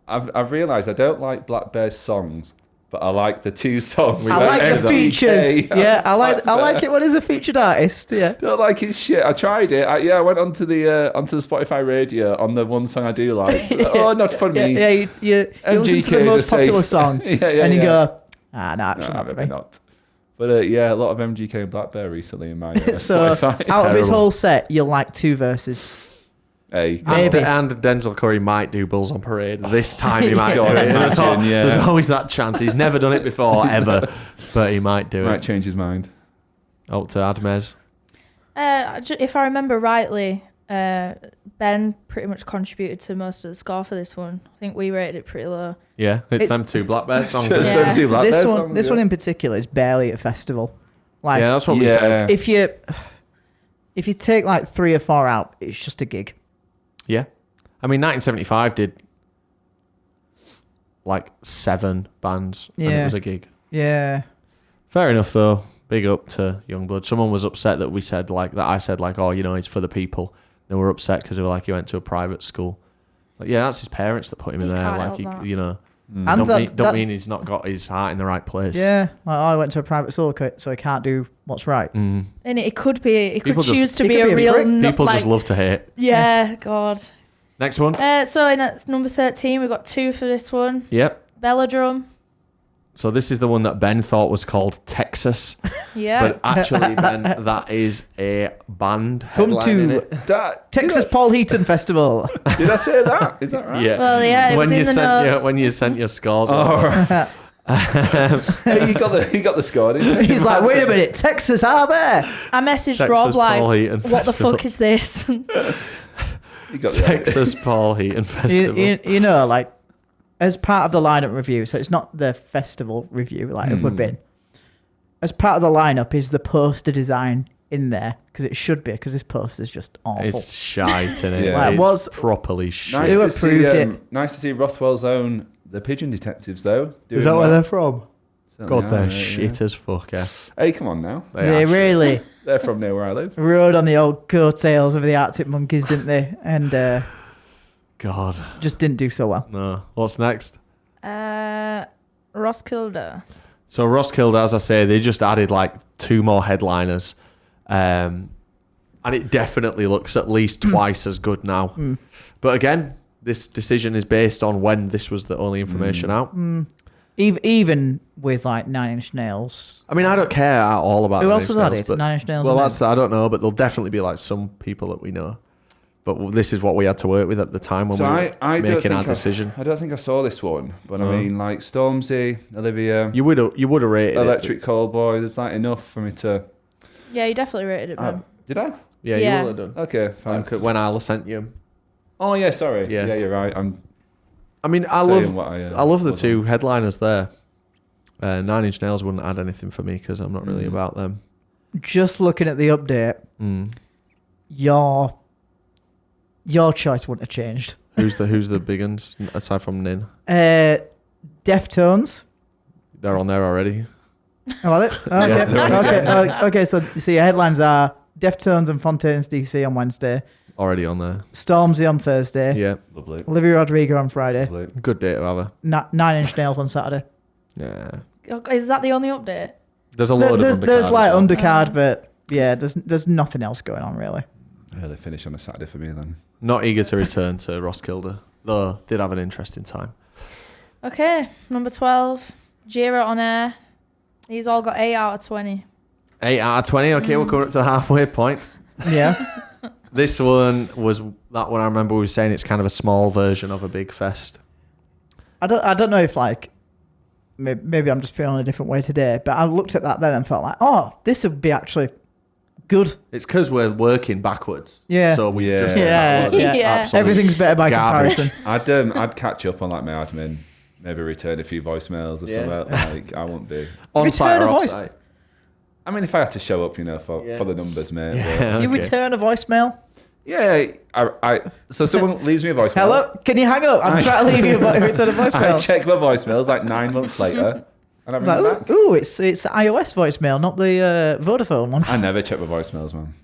I've realised I don't like Black Bear's songs, but I like the 2 songs. I like the features. Yeah, I like it when he's a featured artist. Yeah. Don't like his shit. I tried it. I went onto the Spotify radio on the one song I do like. Not for me. Yeah, you listen to the most popular song, and you go, no, actually not for me. Not. But a lot of MGK and Black Bear recently in my so Spotify. Out of his whole set, you'll like 2 verses. Hey, Maybe. And Denzel Curry might do Bulls on Parade. This time he might do God, it. imagine, There's always that chance. He's never done it before, ever. But he might do might it. change his mind. Out to Admez. If I remember rightly, Ben pretty much contributed to most of the score for this one. I think we rated it pretty low. Yeah, it's It's- them 2 Black Bear songs. It's isn't them it? 2 Black Bear This songs, one in particular is barely a festival. Like, Yeah, that's what we said. if you take like 3 or 4 out, it's just a gig. Yeah. I mean, 1975 did like 7 bands, and it was a gig. Yeah. Fair enough, though. Big up to Youngblood. Someone was upset that we said like that. I said like, oh, it's for the people. They were upset because they were like, he went to a private school. Like, yeah, that's his parents that put him in You there. can't Like, help that. And don't mean he's not got his heart in the right place. Yeah. Like, I went to a private school, so I can't do what's right. Mm. And it could be, it could People just- choose to it be could a be a real... prick. People just love to hate. Yeah, God. Next one. So in at number 13, we've got 2 for this one. Yep. Belladrum. So this is the one that Ben thought was called Texas. Yeah. But actually, Ben, that is a band Come headlining to it. Texas Paul Heaton Festival. Did I say that? Is that right? Yeah. Well, yeah, it was in the notes. When you sent your scores. Hey, you got the score, didn't you? He's like, wait a minute, Texas are there? I messaged Texas Rob like, Paul Heaton what the Festival. fuck is this? You got the Texas Paul Heaton Festival. You know, like, as part of the lineup review, so it's not the festival review, like if we've been. As part of the lineup is the poster design in there, because it should be, because this poster's just awful. It's shite, isn't it? Yeah. Like, It's was- properly shit. Who approved it? Nice to see Rothwell's own The Pigeon Detectives, though. Is that where they're from? Certainly God, they're are, shit as fuck, yeah. Hey, come on now. They are shit. really They're from near where I live. rode on the old coattails of the Arctic Monkeys, didn't they? And God, just didn't do so well. no. What's next? Roskilde. So Roskilde, as I say, they just added like 2 more headliners. And it definitely looks at least twice as good now. But again, this decision is based on when this was the only information out. Even with like 9 Inch Nails. I mean, I don't care at all about Who Nine else Inch was Nails, added? but- 9 Inch Nails. Well, and that's I don't know, but there'll definitely be like some people that we know. But this is what we had to work with at the time when So we were I don't making our think decision. I don't think I saw this one, but No. I mean, like Stormzy, Olivia, You would have rated Electric it. Callboy. There's like enough for me to. Yeah, you definitely rated it, man. Did I? Yeah, Yeah. you would have done. Okay, fine. When Isla sent you. Oh yeah, sorry. Yeah. Yeah, you're right. I mean, I saying what I love the was 2 on. headliners there. 9 Inch Nails wouldn't add anything for me because I'm not really about them. just looking at the update, your choice wouldn't have changed. Who's the big ones aside from Nin? Deftones. They're on there already. Oh, are they? Okay. Okay. So your headlines are Deftones and Fontaines DC on Wednesday, Already on there. Stormzy on Thursday, Yeah, Lovely. Olivia Rodrigo on Friday, Lovely. good day to have her. 9 Inch Nails on Saturday. Yeah. Is that the only update? There's a load of undercard. There's like as well. undercard, but yeah, there's nothing else going on really. Early finish on a Saturday for me then. Not eager to return to Roskilde, though did have an interesting time. Okay, number 12, Jera on air. These all got 8 out of 20. 8 out of 20. Okay, we're coming up to the halfway point. Yeah. This one was that one. I remember we were saying it's kind of a small version of a big fest. I don't know if like maybe I'm just feeling a different way today, but I looked at that then and thought like, oh, this would be actually good. It's because we're working backwards. Yeah. So we Yeah. just Yeah. Yeah. absolute Everything's better by garbage. comparison. I'd catch up on like my admin, maybe return a few voicemails or Yeah. something. Like I won't be. On site Return or a off voice- site. I mean, if I had to show up, for the numbers, mate. Yeah. You Okay. return a voicemail. Yeah. So someone leaves me a voicemail. Hello, can you hang up? I'm trying to leave you a return a I voicemail. check my voicemails like 9 months later, and I It's ring like, back. ooh, it's the iOS voicemail, not the Vodafone one. I never check my voicemails, man.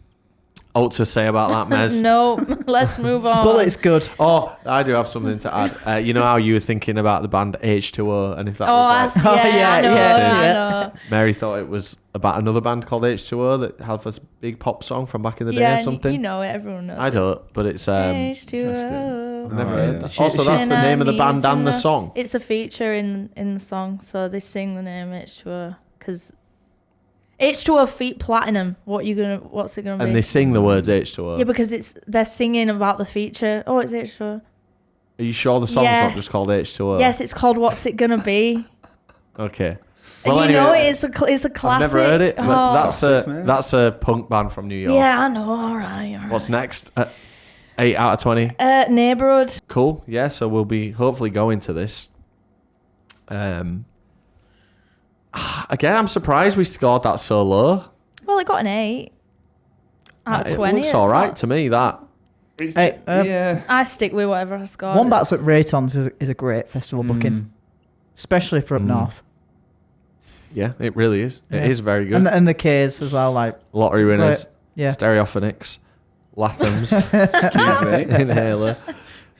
All to say about that, Mez. No, let's move on. Bullet's good. Oh, I do have something to add. You know how you were thinking about the band H2O, and if that Oh, was like, Oh, yeah, yeah, I know, yeah, I yeah. know. Mary thought it was about another band called H2O that had a big pop song from back in the day Yeah, or something. you know it. Everyone knows. I don't, but it's H2O. I've never Oh, heard yeah. that. Also, that's the name of the band and the song. It's a feature in the song, so they sing the name H2O because H2O feat platinum. What's it gonna be? And they sing the words H2O. Yeah, because they're singing about the feature. Oh, it's H2O. Are you sure the song's not Yes. just called H2O? Yes, it's called What's It Gonna Be. Okay. And you know it's a classic. I've never heard it. But Oh. Classic, man. that's a punk band from New York. Yeah, I know. All right. What's next? 8 out of 20. Neighborhood. Cool. Yeah, so we'll be hopefully going to this. Again, I'm surprised we scored that so low. Well, it got an 8 out of 20. It looks It's all right not- to me, that. Hey, yeah. I stick with whatever I scored. Wombats at Raytons is a great festival booking, especially for up north. Yeah, it really is. It Yeah. is very good. And the K's as well, like Lottery winners, Right. Yeah. Stereophonics, Lathams, Excuse me. Inhaler.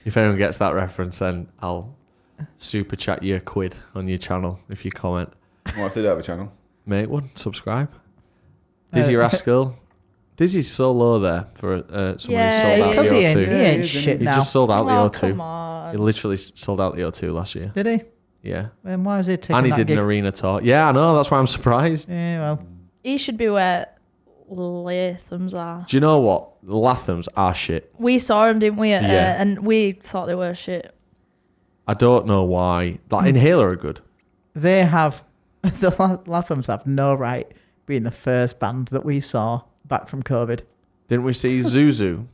If anyone gets that reference, then I'll super chat you a quid on your channel if you comment. What if they don't have a channel? Make one, subscribe. Dizzy Rascal. Dizzy's so low there for someone Yeah, who it's sold out because the he ain't, O2. he ain't Yeah, shit He now. just sold out the Oh, O2. come He on. literally sold out the O2 last year. Did he? Yeah. And why is he taking And he that did gig? an arena tour. Yeah, I know. That's why I'm surprised. Yeah, well, He should be where Lathams are. Do you know what? The Lathams are shit. We saw him, didn't we? Yeah. And we thought they were shit. I don't know why. Like, Inhaler are good. they have the Lathams have no right being the first band that we saw back from COVID. Didn't we see Zuzu?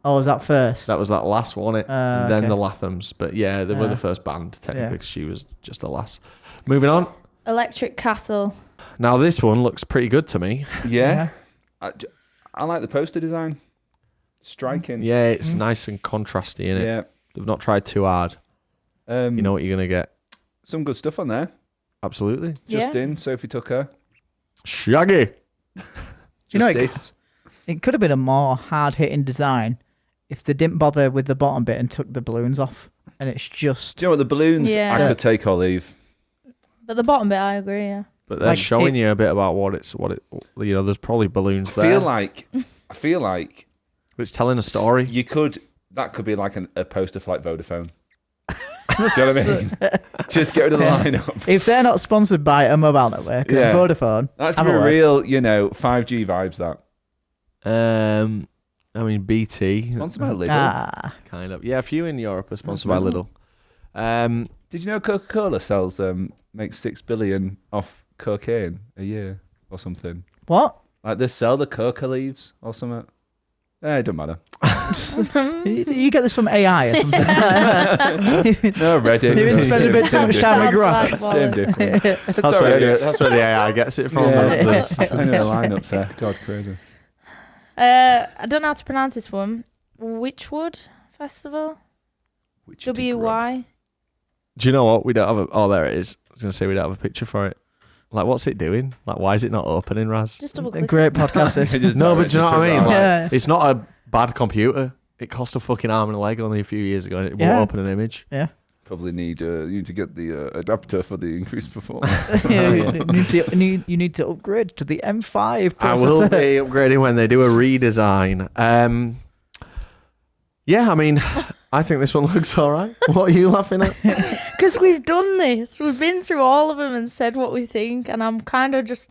Oh, was that first? That was that last one, and then okay. the Lathams. But yeah, they were the first band, technically, Yeah. because she was just a lass. Moving on. Electric Castle. Now, this one looks pretty good to me. Yeah. I like the poster design. Striking. Yeah, it's nice and contrasty, innit? Yeah. They've not tried too hard. You know what you're going to get. Some good stuff on there. Absolutely. Just Yeah. in, Sophie Tucker. Shaggy. You know, Justice. it could have been a more hard-hitting design if they didn't bother with the bottom bit and took the balloons off. And it's just... Do you know what? The balloons, Yeah. I could take or leave. But the bottom bit, I agree, yeah. But they're Like, showing you a bit about what it, there's probably balloons I there. feel like It's telling a story. that could be like a poster for like Vodafone. Do you know what I mean? Just get rid of the lineup. If they're not sponsored by a mobile network, Yeah. Vodafone, That's have gonna a be word. real, 5G vibes. That I mean, BT. sponsored by Lidl. Ah, Kind of. Yeah, a few in Europe are sponsored by Lidl. Did you know Coca-Cola makes $6 billion off cocaine a year or something? what? Like they sell the coca leaves or something. It don't matter. You get this from AI or something? No, Reddit. You've been spending a bit too much time with Outside Grok. wallet. Same difference. That's where the AI gets it from. Yeah. There's- I know the lineups there. God, crazy. I don't know how to pronounce this one. Witchwood Festival? WY? Do you know what? We don't have oh, there it is. I was going to say we don't have a picture for it. Like, what's it doing? Like, why is it not opening, Raz? Just double A click. great podcast. This. No, but do you know what I mean? Like, Yeah. it's not a bad computer. It cost a fucking arm and a leg only a few years ago and it Yeah. won't open an image. Yeah. Probably need you need to get the adapter for the increased performance. You need to upgrade to the M5 processor. I will be upgrading when they do a redesign. Yeah, I mean, I think this one looks all right. What are you laughing at? Because we've done this. We've been through all of them and said what we think, and I'm kind of just...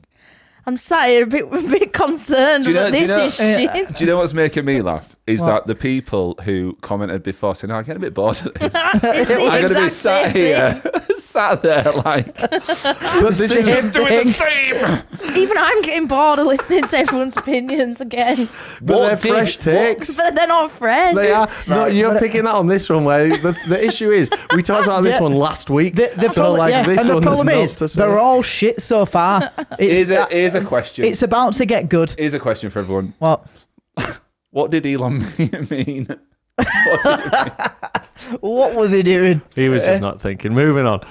I'm sat here a bit concerned that this is shit. Do you know what's making me laugh? Is What? that the people who commented before saying, I'm getting a bit bored of this. It's the I'm going to be exact sat same here, thing. sat there like, But this is just doing the same. Even I'm getting bored of listening to everyone's opinions again. but they're fresh takes. But they're not fresh. They are. No, Right. you're picking that on this one where the issue is we talked about this Yeah. one last week. The so problem- like yeah, this and the one problem there's is not to say. they're all shit so far. Here's a question. It's about to get good. Here's a question for everyone. What? What did Elon mean? What was he doing? He was just not thinking. Moving on.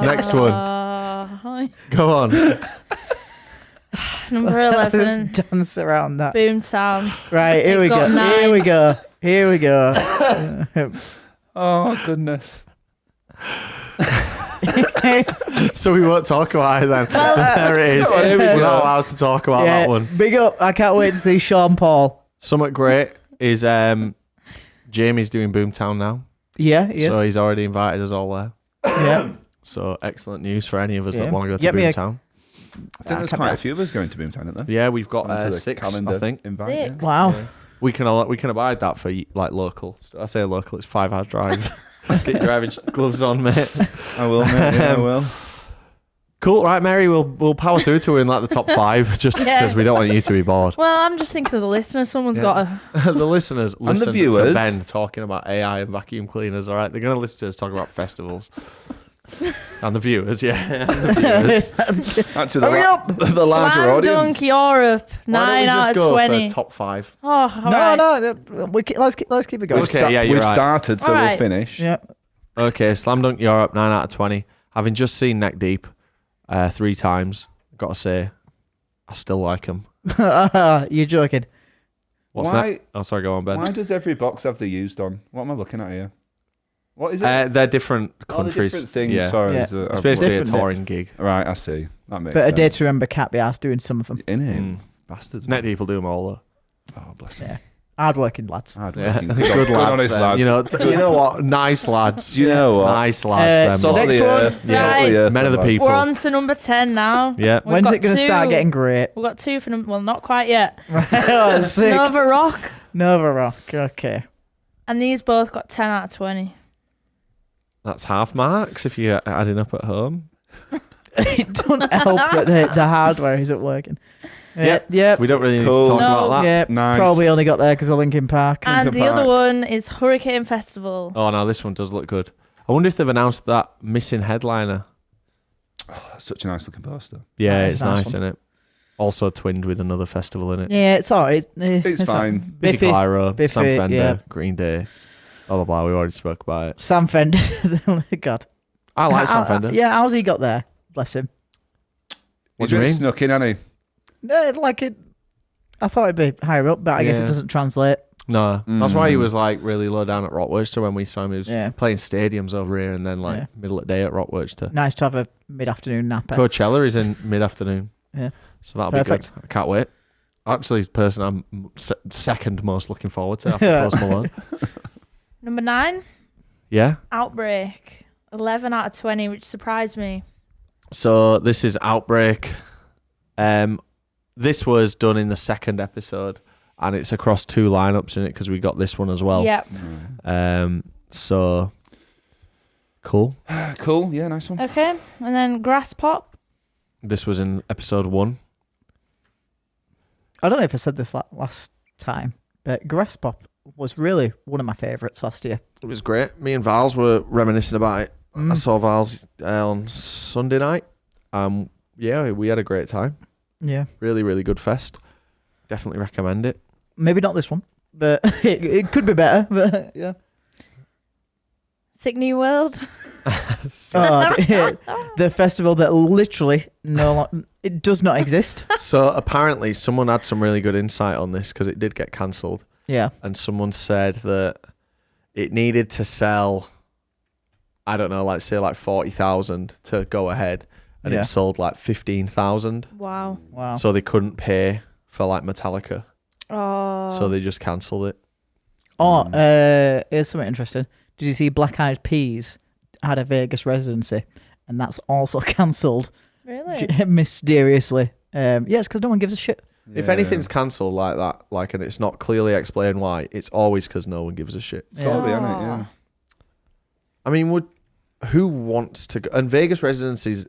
Next one. Go on. Number 11. Let's dance around that. Boomtown. Right, here It we got go. 9. Here we go. Here we go. Oh, goodness. So we won't talk about it then. There it is. Oh, here we We're go. not allowed to talk about that one. Big up. I can't wait to see Sean Paul. Something great is Jamie's doing Boomtown now. Yeah, yes. So he's already invited us all there. Yeah. So excellent news for any of us Yeah. that want to go to Get me a- Boomtown. I think there's quite a few of us going to Boomtown, isn't there? Yeah, we've got Onto the 6, calendar I think. invite, 6. Wow. We can abide that for like local. I say local, it's 5 hours drive. Get your driving gloves on, mate. yeah. I will, mate. Yeah, I will. Cool, right, Mary? We'll power through to in like the top 5, just Yeah. because we don't want you to be bored. Well, I'm just thinking of the listeners. Someone's got to... The listeners the listen to viewers. Ben talking about AI and vacuum cleaners. All right, they're going to listen to us talk about festivals. And the viewers, yeah. And the viewers. Actually, Hurry up! the larger Slam audience. Dunk Europe. Why don't 9 we out just of go 20. for top 5? Oh, all right. No. Let's keep it going. Okay, yeah, you're We've right. started, so All we'll right. finish. Yeah. Okay, Slam Dunk Europe, 9 out of 20. Having just seen Neck Deep 3 times, got to say, I still like them. You're joking. What's Why- that? Oh, sorry, go on, Ben. Why does every box have the used on? What am I looking at here? What is it? They're different Oh, the countries. different things. Yeah. Sorry. Yeah. It's basically a Different touring gig. Right, I see. That makes But a sense. day to remember can't be asked doing some of them. In it. Mm. Bastards. Neck man. Deep will do them all, though. Oh, bless them. Yeah. Hard-working lads. Hard Yeah, working. good lads. honest them. lads. You know what? Nice lads. Do you know what? Nice lads. them so lot. next Salt of the one. earth, Yeah. salt of the earth, Men of the lads. people. We're on to number 10 now. Yeah. We've When's got it going to start 2. getting great? We've got 2 for number... Well, not quite yet. Oh, sick. Nova Rock. Nova Rock. Okay. And these both got 10 out of 20. That's half marks if you're adding up at home. It doesn't help that the hardware isn't working. Yep. Yep. We don't really need Cool. to talk No. about that. Yeah. Nice. Probably only got there because of Linkin Park. And Linkin the other Park. one is Hurricane Festival. Oh, no, this one does look good. I wonder if they've announced that missing headliner. That's such a nice looking poster. Yeah, That's it's a nice nice, one. isn't it? Also twinned with another festival in it. Yeah, it's alright. It's fine. Biffy Biffy. Clyro, Biffy, Sam Fender, yeah. Green Day, blah, blah, blah. We already spoke about it. Sam Fender. God. I like Sam Fender. Yeah, how's he got there? Bless him. What He's do you really mean? snuck in, hasn't No, like it. I thought it'd be higher up, but I guess it Yeah. doesn't translate. No, that's why he Mm. was like really low down at Rockworcester when we saw him. He was Yeah. playing stadiums over here and then like Yeah. middle of the day at Rockworcester. Nice to have a mid-afternoon nap. Coachella is in mid-afternoon. Yeah. So that'll Perfect. be good. I can't wait. Actually, the person I'm second most looking forward to after Yeah. Post Malone. Number 9, Yeah. Outbreak. 11 out of 20, which surprised me. So this is Outbreak. This was done in the second episode, and it's across 2 lineups in it because we got this one as well. Yep. So cool. he? Cool. Yeah, nice one. Okay. And then Graspop. This was in episode 1. I don't know if I said this last time, but Graspop was really one of my favourites last year. It was great. Me and Vals were reminiscing about it. I Mm. saw Vals on Sunday night. Yeah, we had a great time. Yeah. Really, really good fest. Definitely recommend it. Maybe not this one, but it could be better. But yeah. Sick New World. The festival that literally it does not exist. So apparently someone had some really good insight on this because it did get cancelled. Yeah. And someone said that it needed to sell I don't know, like say like 40,000 to go ahead, and Yeah. it sold like 15,000. Wow. Wow. So they couldn't pay for like Metallica, Oh. so they just cancelled it. Oh, here's something interesting. Did you see Black Eyed Peas had a Vegas residency, and that's also cancelled Really? mysteriously? Yes, because no one gives a shit. If Yeah. anything's cancelled like that, like, and it's not clearly explained why, it's always because no one gives a shit. Totally, Yeah. isn't it? Yeah. I mean, who wants to go? And Vegas residencies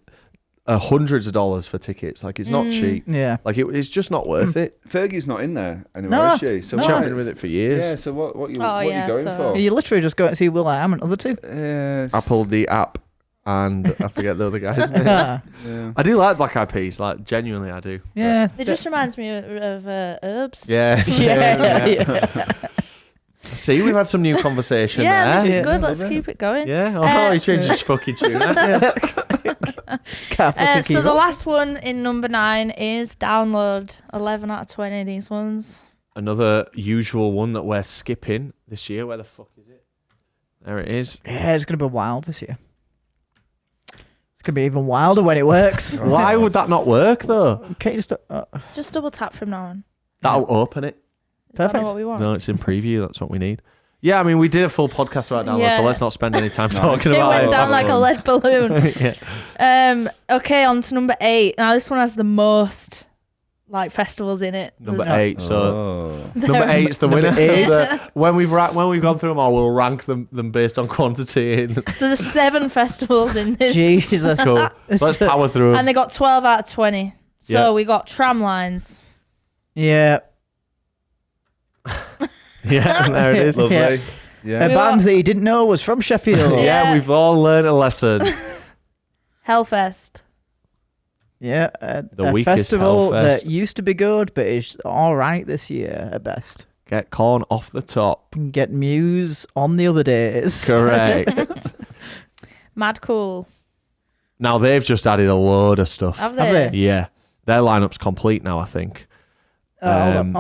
are hundreds of dollars for tickets. Like, it's not cheap. Yeah. Like, it's just not worth it. Fergie's not in there anymore, No, is she? So no. I've what- been with it for years. Yeah. So what you Oh, what yeah, are you going so- for? You literally just go and see Will I Am and other two. Yes. I pulled the app, and I forget the other guy's name. Yeah. Yeah. I do like Black Eyed Peas. Like, genuinely, I do. Yeah. It just reminds me of Herbs. Yeah. Yeah. See, we've had some new conversation Yeah, there. this is Yeah. good. Let's keep it going. Yeah. Oh, Uh, you changed your fucking tune. haven't you? Can't fucking So keep the up. last one in number 9 is download. 11 out of 20 these ones. Another usual one that we're skipping this year. Where the fuck is it? There it is. Yeah, it's gonna be wild this year. It's gonna be even wilder when it works. Why would that not work though? Can't you just? Just double tap from now on. That'll open it. Is that not Perfect. what we want? No, it's in preview. That's what we need. Yeah, I mean, we did a full podcast right now, so Yeah. let's not spend any time Nice. talking It about went it. down like a lead balloon. Yeah. Okay, on to number 8. Now this one has the most like festivals in it. Number There's- 8. So Oh. number 8's the winner. eight. When we've gone through them all, we'll rank them based on quantity. So there's 7 festivals in this. Jesus. Cool. Let's power through And them. they got 12 out of 20. So Yeah. we got Tramlines. Yeah. Yeah, there it is. Lovely. Yeah. Yeah. A We band got- that you didn't know was from Sheffield. Yeah, Yeah. we've all learned a lesson. Hellfest. Yeah, The a weakest festival Hellfest. that used to be good, but is all right this year at best. Get corn off the top. Can get Muse on the other days. Correct. Mad Cool. Now they've just added a load of stuff. Have Have they? they? Yeah, their lineup's complete now, I think. Hold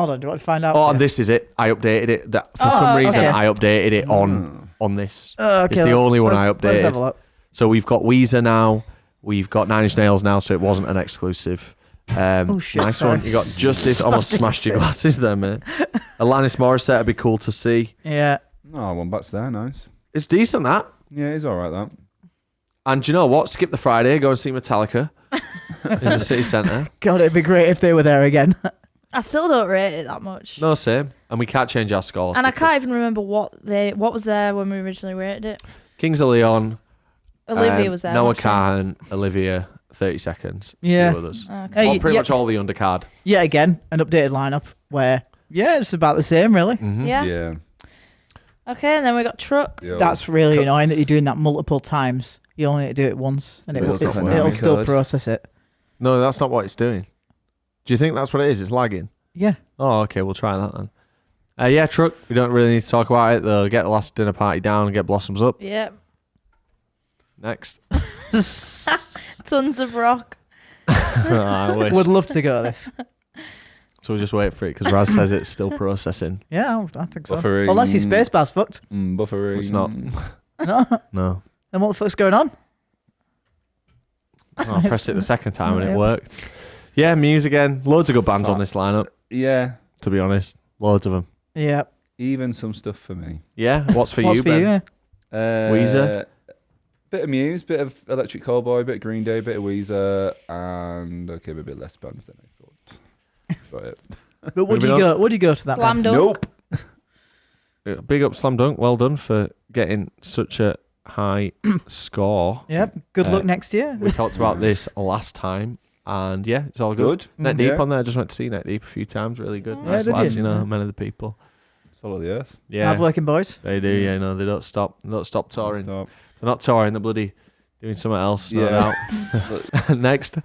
on. Do you want to find out? Oh, Yeah. and this is it. I updated it. That for Oh, some reason okay. I updated it on this. Okay, it's the only one I Let's have a updated. look. So we've got Weezer now. We've got Nine Inch Nails now, so it wasn't an exclusive. Oh, shit, Nice sorry. one. You got Justice. Almost smashed your glasses there, man. Alanis Morissette would be cool to see. Yeah. Oh, one back's there. Nice. It's decent, that. Yeah, he's all right. That. And do you know what? Skip the Friday. Go and see Metallica in the city centre. God, it'd be great if they were there again. I still don't rate it that much. No, same. And we can't change our scores. And I because can't even remember what was there when we originally rated it. Kings of Leon. Olivia was there. Noah wasn't she? Kahan, Olivia, 30 Seconds. Yeah. Few others. Okay. Hey, Well, pretty yeah. much all the undercard. Yeah, again, an updated lineup where, yeah, it's about the same, really. Mhm. Yeah. Yeah. Okay, and then we got Truck. The old- That's really annoying that you're doing that multiple times. You only need to do it once, and Still it'll dynamic still code. process it. No, that's not what it's doing. Do you think that's what it is? It's lagging. Yeah. Oh, okay. We'll try that then. Yeah, Truck. We don't really need to talk about it. They'll get the last dinner party down and get Blossoms up. Yeah. Next. Tons of rock. I wish. Would love to go to this. So we'll just wait for it because Raz says it's still processing. Yeah, I think so. Buffering. Unless your spacebar's fucked. Buffering. It's not. No. No. Then what the fuck's going on? Oh, I pressed it the second time and Yeah. it worked. Yeah, Muse again. Loads of good bands on this lineup, Yeah. to be honest. Loads of them. Yeah. Even some stuff for me. Yeah. What's for What's you, for Ben? you? Yeah? Weezer. Bit of Muse, bit of Electric Callboy, bit of Green Day, bit of Weezer, and okay, maybe less bands than I thought. That's about it. But would Moving you go? Would you go to that? Slam band? Dunk. Big up Slam Dunk. Well done for getting such a high score. Yep. Good Uh, luck next year. We talked about this last time, and yeah, it's all good. Good. Net Deep Yeah. on there. I just went to see Net Deep a few times. Really good. Yeah, Nice did lads, you? you know, Yeah. men of the people. Soul of the Earth. Yeah, Hard-working boys. they do. Yeah, no, they don't stop. They don't stop touring. Stop. They're not touring. They're bloody doing something else. No Yeah. doubt. Next,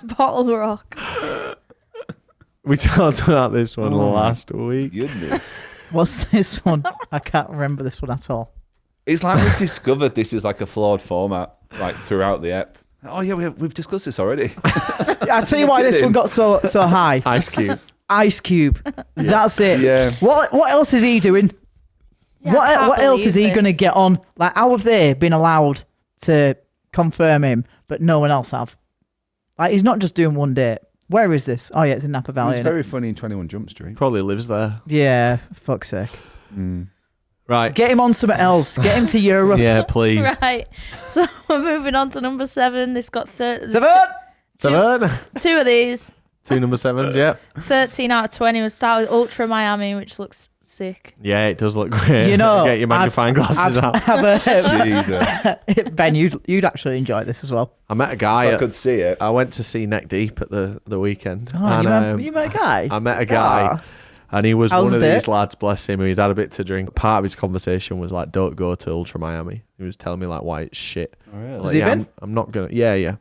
BottleRock. we talked about this one Oh. last week. Goodness. What's this one? I can't remember this one at all. It's like we've discovered this is like a flawed format, like throughout the ep. Oh yeah, we've discussed this already. I tell you why this one got so high. Ice Cube. Ice Cube. That's it. Yeah. What else is he doing? Yeah, I can't what else is he believe going to this. get on? Like, how have they been allowed to confirm him, but no one else have? Like, he's not just doing one date. Where is this? Oh, yeah, it's in Napa He Valley. was innit? very funny in 21 Jump Street. Probably lives there. Yeah, fuck's sake. Right. Get him on something else. Get him to Europe. Yeah, please. Right. So we're moving on to number 7. This got 30. Seven. Two of these. 2 number 7s, yeah. 13 out of 20. We'll start with Ultra Miami, which looks sick. Yeah, it does look great. You know, Get your magnifying glasses out. Jesus. Ben, you'd actually enjoy this as well. I met a guy. I could see it. I went to see Neck Deep at the weekend. Oh, and, you met a guy? I met a guy. Ah. And he was How's one of the these date? lads, bless him, who'd had a bit to drink. Part of his conversation was like, don't go to Ultra Miami. He was telling me like why it's shit. Oh, really? I was Has like, he yeah, been? I'm not gonna. Yeah, yeah. And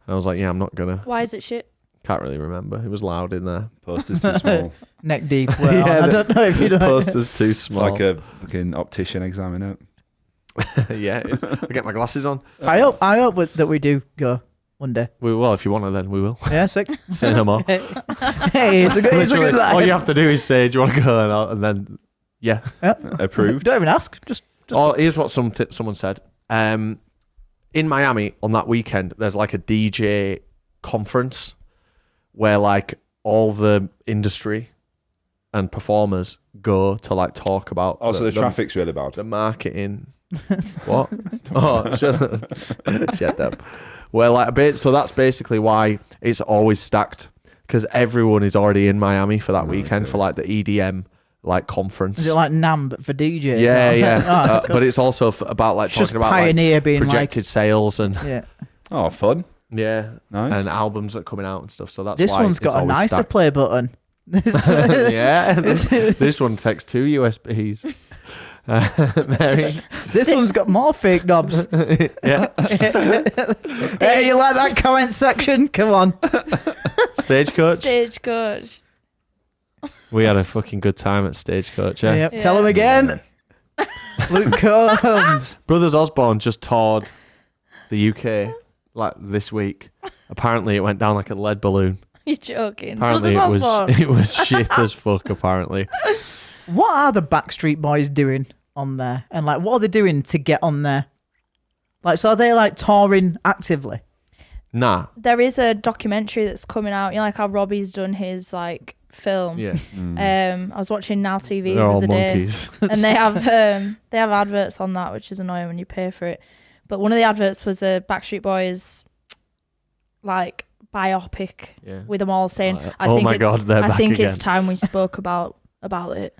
I was like, yeah, I'm not gonna. Why is it shit? Can't really remember. It was loud in there. Poster's too small. Neck deep. Well, Yeah, I don't know if you know. Poster's too It's small. like a fucking optician exam, innit? Yeah, it is. I get my glasses on. I hope that we do go one day. We will if you want to. Then we will. Yeah, sick. Say no more. Hey, it's a good Literally, line. all you have to do is say, "Do you want to go?" And then, yeah. Approved. Don't even ask. Just Oh, here's what someone said. In Miami on that weekend, there's like a DJ conference where like all the industry and performers go to like talk about. Also, the traffic's really bad. the marketing. What? Oh, shut up. Well, like a bit. So that's basically why it's always stacked because everyone is already in Miami for that weekend for like the EDM like conference. is it like NAM but for DJs? Yeah, yeah. Oh, cool. But it's also about like It's just talking about like, Pioneer being projected sales and like, yeah. Oh, fun. yeah, Nice. and albums that are coming out and stuff. So that's This why one's it's got a always nicer stacked. play button. Yeah, this one takes 2 USBs. Mary, This one's got more fake knobs. yeah. Hey, you like that comment section? Come on. Stagecoach. Stagecoach. We had a fucking good time at Stagecoach. Yeah. Yep. Tell him again. Luke Combs. Brothers Osborne just toured the UK like this week. Apparently, it went down like a lead balloon. You're joking. Apparently, Brothers Osborne. it was shit as fuck. Apparently, What are the Backstreet Boys doing on there? And like, what are they doing to get on there? Like, so are they like touring actively? nah. There is a documentary that's coming out. You know, like how Robbie's done his like film. Yeah, I was watching Now TV they're the all other day, monkeys. and they have adverts on that, which is annoying when you pay for it. But one of the adverts was a Backstreet Boys like biopic Yeah. with them all saying, Like, "I oh think my it's, God, they're I back think again." it's time we spoke about it."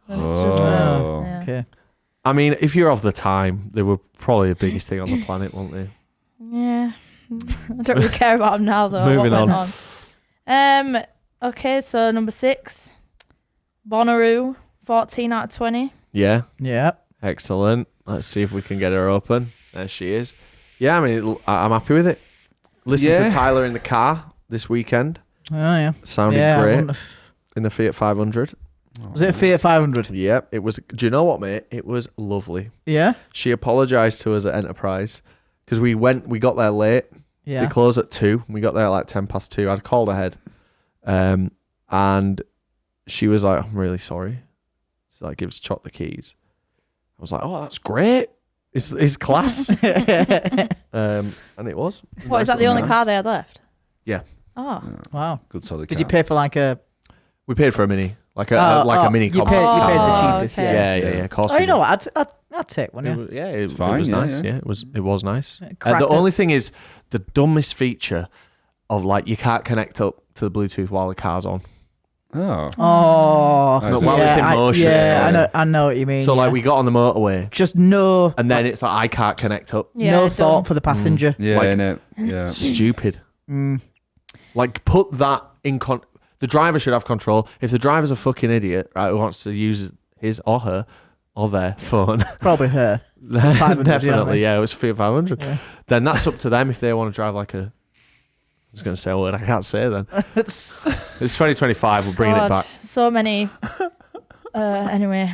And it's Oh. yeah. Okay. I mean, if you're of the time, they were probably the biggest thing on the planet, weren't they? Yeah. I don't really care about them now though. Moving what went on. Okay, so number 6, Bonnaroo, 14 out of 20. Yeah. Yeah. Excellent. Let's see if we can get her open. There she is. Yeah, I mean, I'm happy with it. Listen Yeah. to Tyler in the car this weekend. Oh yeah. Sounded Yeah. I great wonder- in the Fiat 500. Was it a Fiat 500? Yep, it was. Do you know what, mate? It was lovely. Yeah. She apologised to us at Enterprise because we got there late. Yeah. They closed at 2. We got there at like 2:10. I'd called ahead. And she was like, I'm really sorry. So like, gives Chop the keys. I was like, oh, that's great. It's class. And it was. What, is that the only car they had left? Yeah. Oh. Wow. Good solid Did car. you pay for like a? We paid for a mini. Like a mini You compact paid car. the cheapest. okay. Yeah. Yeah. Of course. Oh, we you know did. what? I'd take one. It Yeah. was, yeah, it fine, was yeah, nice. yeah. Yeah, it was nice. Crack The the- only thing is the dumbest feature of like you can't connect up to the Bluetooth while the car's on. Oh. Oh. No, while it's in motion. I know what you mean. So yeah. like we got on the motorway just no, and then it's like I can't connect up. Yeah, no dumb. thought for the passenger. Yeah, Like- innit? Yeah. Stupid. Mm. Like put that in the driver should have control. If the driver's a fucking idiot, right, who wants to use his or her or their phone, Probably her. 500, you know what I definitely, mean? yeah, it was Fiat 500. Yeah. Then that's up to them if they want to drive like a. I was going to say a word I can't say then. It's 2025. We're bringing it God, back. So many. Anyway,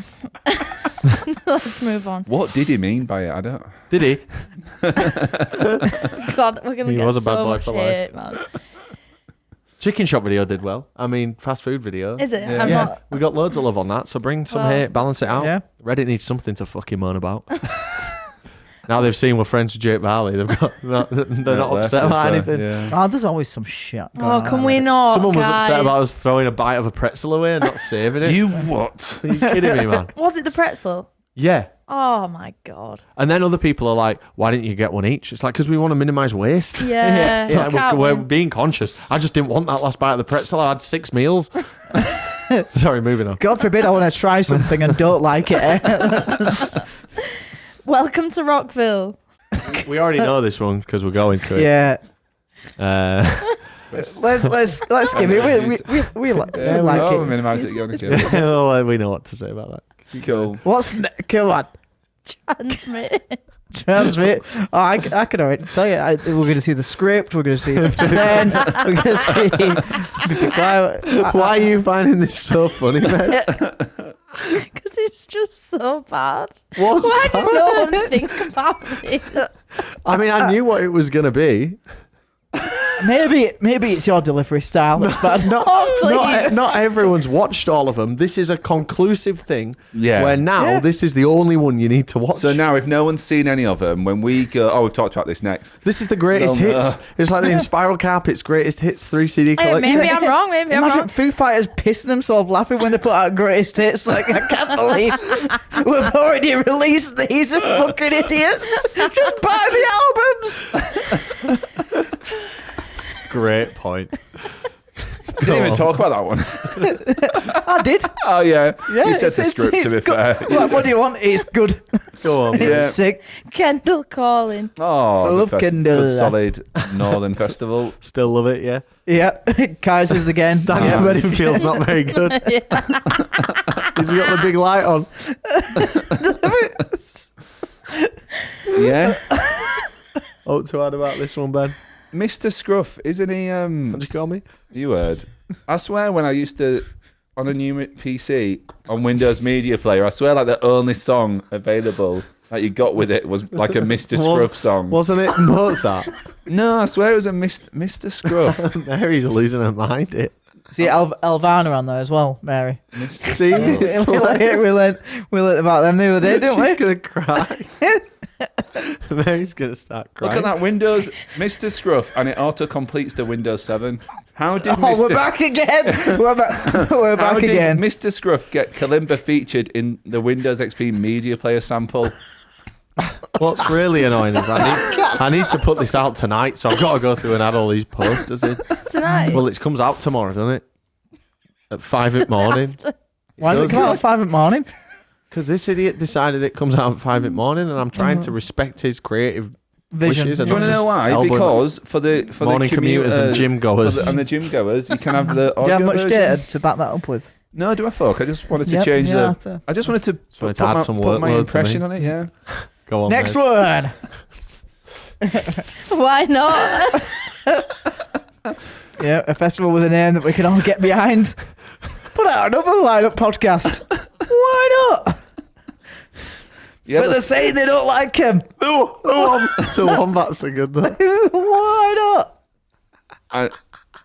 let's move on. What did he mean by it? I don't. Did he? God, we're gonna He get was a bad so boy much for life. hate, man. Chicken shop video did well. I mean, fast food video. Is it? Yeah. I'm Yeah, not. we got loads of love on that. So bring some Well, hate, balance it out. Yeah. Reddit needs something to fucking moan about. Now they've seen we're friends with Jake Varley. They're not upset about anything. Yeah. Oh, there's always some shit. going Oh, on can on we Reddit. not? Someone was upset about guys? us throwing a bite of a pretzel away and not saving it. You what? Are you kidding me, man? Was it the pretzel? Yeah. Oh my god. And then other people are like, why didn't you get one each? It's like, because we want to minimize waste. Yeah. Yeah, Can't we're win. being conscious. I just didn't want that last bite of the pretzel. I had 6 meals. Sorry, moving on. God forbid I want to try something and don't like it. Welcome to Rockville. We already know this one because we're going to it. Yeah. Let's Let's give it. We like We'll it. minimise it. Go on, okay. well, we know what to say about that. Cool. Come on. Transmit. Transmit. Oh, I can already tell you. We're going to see the script. We're going to see the present. We're going to see. Why are you finding this so funny, man? Because it's just so bad. What's Why bad? did no one think about this? I mean, I knew what it was going to be. Maybe it's your delivery style that's bad. Oh, please. Not everyone's watched all of them. This is a conclusive thing. Yeah. Where now Yeah. this is the only one you need to watch. So now, if no one's seen any of them, when we go, we've talked about this next. this is the greatest Well, hits. It's like the Inspiral Carpet's greatest hits 3 CD Hey, collection. maybe I'm wrong. Maybe I'm Imagine wrong. Foo Fighters pissing themselves laughing when they put out greatest hits. Like, I can't believe we've already released these, fucking idiots. Just buy the albums. Great point. Didn't even talk about that one. I did. Oh yeah. Yeah, You said the script, to be good. fair. What do you want? It's good. Go on. It's man. Yeah. sick. Kendal calling. Oh, I love Kendal. good solid Northern Festival. Still love it, yeah. Yeah. Kaisers again. Daniel Nice. Bedingfield's not very good. Yeah. He's got the big light on. Yeah. Oh, to add about this one, Ben. Mr. Scruff, isn't he? What'd you call me? You heard. I swear, when I used to on a new PC on Windows Media Player, I swear, like the only song available that you got with it was like a Mr. Scruff song. Wasn't it Mozart? No, I swear it was a Mr. Scruff. Mary's losing her mind. It. See Elvana on there as well, Mary. Mr. See? Scruff. we learned about them the other day, didn't we? She's gonna cry. Mary's gonna start crying. Look at that Windows Mr. Scruff, and it auto completes to Windows 7. How did Oh, we're back again. We're How back did again. Mr. Scruff get Kalimba featured in the Windows XP Media Player sample? What's really annoying is I need to put this out tonight, so I've got to go through and add all these posters in. Tonight. Well, it comes out tomorrow, doesn't it? At 5 in the morning. Why does it come out at 5 in the morning? Because this idiot decided it comes out at 5 in the morning, and I'm trying to respect his creative Vision. wishes. Do you want to know why? Because for the morning commuters and gym goers. and the gym goers, you can have the Do audio you have much version. data to back that up with? No, do I fuck? I just wanted to Yep, change yeah, the. I just wanted to wanted to add some put my workload to impression me. on it. Yeah. Go on. Next mate. word. Why not? Yeah, a festival with a name that we can all get behind. Put out another lineup podcast. Why not? Yeah. But they're saying they don't like him. The wombats are good though. Why not?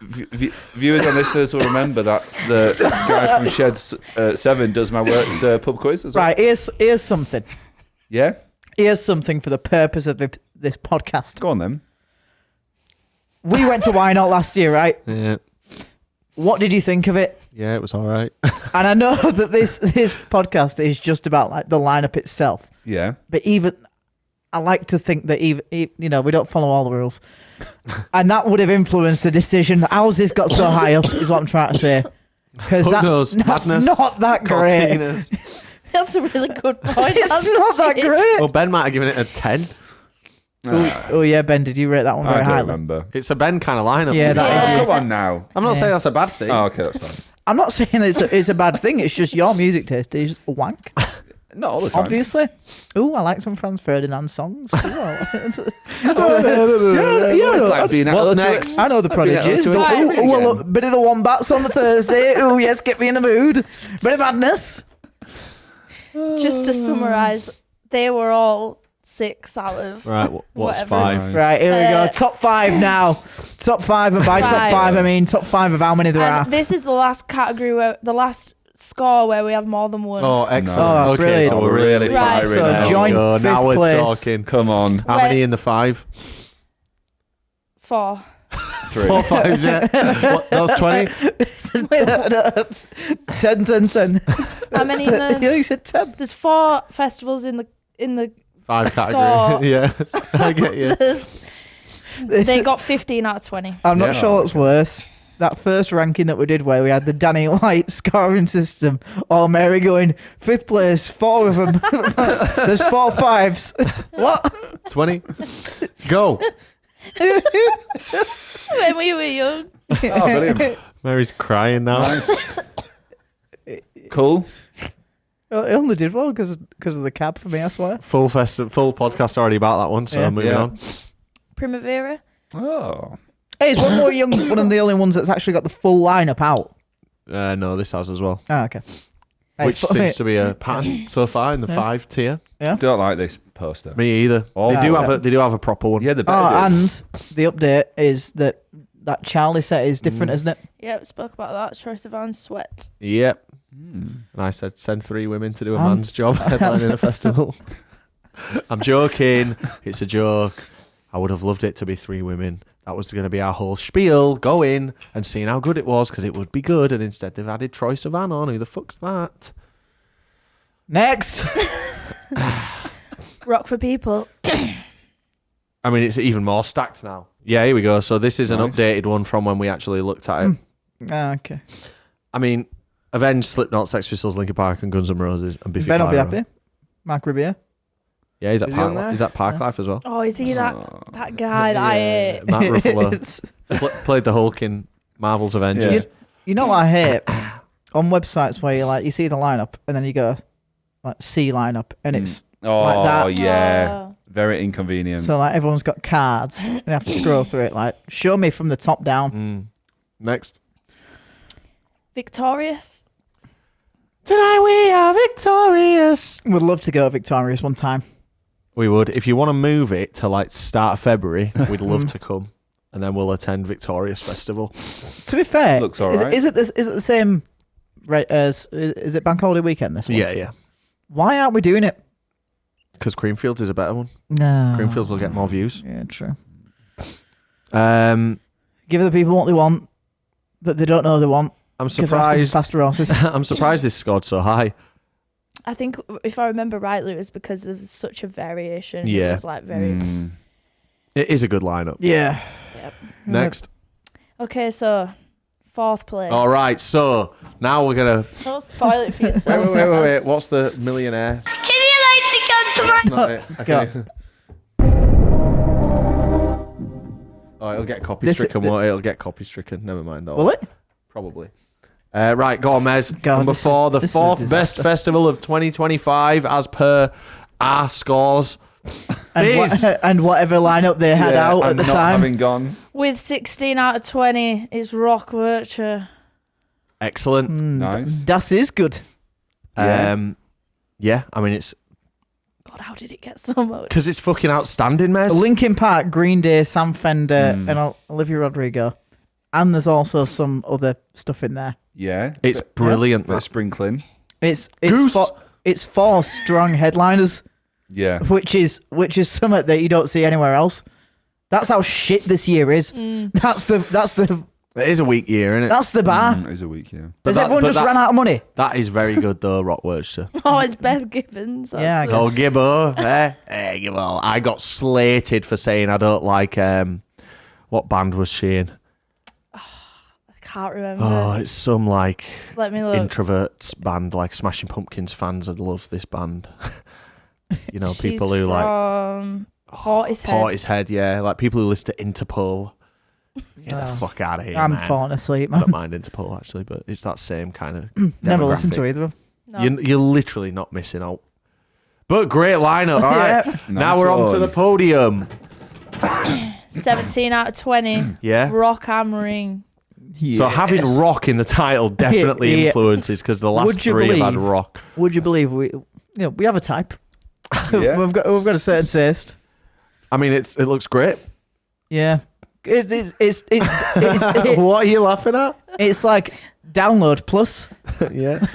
Viewers and listeners will remember that the guy from Sheds 7 does my work's pub quiz as well. Right, here's something. Yeah. Here's something for the purpose of this podcast. Go on then. We went to Why Not last year, right? Yeah. What did you think of it? Yeah, it was all right. And I know that this podcast is just about like the lineup itself, Yeah. but even I like to think that even we don't follow all the rules, and that would have influenced the decision. How's this got so high up? Is what I'm trying to say. Because Fuck that's knows. Madness, not that great. Cortinas. That's a really good point. It's That's not that shit. great. Well, Ben might have given it a 10. Oh yeah, Ben, did you rate that one very I don't highly? remember. It's a Ben kind of lineup. Yeah, to be that fair. is- Oh, come on now. I'm not Yeah. saying that's a bad thing. Oh, okay, that's fine. I'm not saying that it's a bad thing. It's just your music taste is wank, Not all the time. obviously. Ooh, I like some Franz Ferdinand songs. It's like being at What's O2. next? I know the I'd be at Prodigies. O2 But, again. ooh, a little bit of the Wombats on the Thursday. Ooh, yes, get me in the mood. Bit of madness. Just to summarise, they were all 6 out of. Right, what's Whatever. 5? Right, here we go. Top 5 now. Top 5, and by top Right. 5, I mean top 5 of how many there are. And this is the last category where the last score where we have more than one. Oh, excellent. Oh, okay, brilliant. so we're really Right. firing So now. joint Go, now fifth we're place. talking. Come on. How many in the 5? 4. 3. 4 5s, yeah. What, that was 20? Wait, no, 10, 10, 10. How many in the? You said 10. There's 4 festivals in the 5 Scores. category. Yeah, I get you. They got 15 out of 20. I'm not Yeah. sure what's worse. That first ranking that we did where we had the Danny White scoring system, or Mary going 5th place, 4 of them. There's 4 5s. What? 20? Go. When we were young. Oh, brilliant. Mary's crying now. Nice. Cool. It only did well because of the cab for me, I swear. Full podcast already about that one, so Yeah. moving Yeah. on. Primavera. Oh. Hey, it's one more young, one of the only ones that's actually got the full lineup out. No, this has as well. Oh, okay. Hey, Which seems to be a pattern so far in the Yeah. 5 tier. Don't like this poster. Me either. Oh, they do okay. have a proper one. Yeah, the Oh, better. and the update is that Charlie set is different, isn't it? Yep, spoke about that. Troye Sivan's Sweat. Yep. Hmm. And I said, send 3 women to do a Um, man's job headlining a festival. I'm joking. It's a joke. I would have loved it to be 3 women. That was going to be our whole spiel. Go in and seeing how good it was because it would be good. And instead they've added Troye Sivan on. Who the fuck's that? Next. Rock for People. I mean, it's even more stacked now. Yeah, here we go. So this is an Nice. updated one from when we actually looked at it. Okay. I mean, Avenged, Slipknot, Sex Pistols, Linkin Park, and Guns N' Roses, and Biffy Ben will be Clyro. happy. Mark Ribbier. Yeah, he's at Is he on Parklife. there? He's at Parklife as well. Oh, is he that Oh. guy that I Yeah, hate? Matt Ruffalo It's- played the Hulk in Marvel's Avengers. You know what I hate? On websites where you see the lineup and then you go see lineup and it's Oh, like that. yeah. Oh. Very inconvenient. so everyone's got cards and you have to scroll through it. Show me from the top down. Mm. Next. Victorious. Tonight we are victorious. Would love to go Victorious one time. We would. If you want to move it to start of February, we'd love to come. And then we'll attend Victorious Festival. To be fair, Looks all right. is it the same rate as is it Bank Holiday weekend this one? Yeah. Why aren't we doing it? Because Creamfields is a better one. No. Creamfields will get more views. Yeah, true. Um, Give the people what they want that they don't know they want. I'm 'cause they're asking for surprised. faster horses. I'm surprised this scored so high. I think if I remember rightly, it was because of such a variation. Yeah. It was very. Mm. It is a good lineup. Yeah. Yep. Next. Okay, so 4th place. All right. So now we're gonna. Don't spoil it for yourself. Wait. fellas. What's the millionaire? Can you like to come to my Not it. I Go. can't- Oh, it'll get copy This- stricken. Won't it? It'll get copy stricken. Never mind. Will it? Probably. Right, go on, Mez. God, Number this is- 4, the this is a 4th best disaster. festival of 2025 as per our scores. Is- And whatever lineup they had Yeah, out at and the not time. having gone. With 16 out of 20, it's Rock Werchter. Excellent. Nice. Das is good. Yeah. Yeah, I mean, it's God, how did it get so much? because it's fucking outstanding, Mez. Linkin Park, Green Day, Sam Fender, Mm. and Olivia Rodrigo. And there's also some other stuff in there. Yeah. It's Bit- brilliant. bit of that. sprinkling. It's Goose. it's 4 strong headliners, Yeah. which is something that you don't see anywhere else. That's how shit this year is. That's the It is a weak year, isn't it? that's the bar. It is a week, yeah. Has everyone just ran out of money? That is very good, though, Rock Werchter. Oh, it's Beth Gibbons. That's Yeah, I the- guess. Oh, Gibbo. Gibbo. I got slated for saying I don't like, what band was she in? I can't remember. Oh, it's some, Let me look. introverts band, like Smashing Pumpkins fans would love this band. You know, She's people who like from Portishead. Portishead, yeah, like people who listen to Interpol. Get the Oh, fuck out of here, I'm man. falling asleep, I man. don't mind Interpol actually, but it's that same kind of. Never listened to demographic. either of them. No. You're literally not missing out. But great lineup. All right, Yeah. now Nice we're on to one. the podium. 17 out of 20. Yeah. Rock Hammering. So having Yes. rock in the title definitely Yeah. influences because the last Would you 3 have had believe- rock. Would you believe we have a type? Yeah. we've got a certain taste. I mean, it looks great. Yeah. It's What are you laughing at? it's like download plus. Yeah.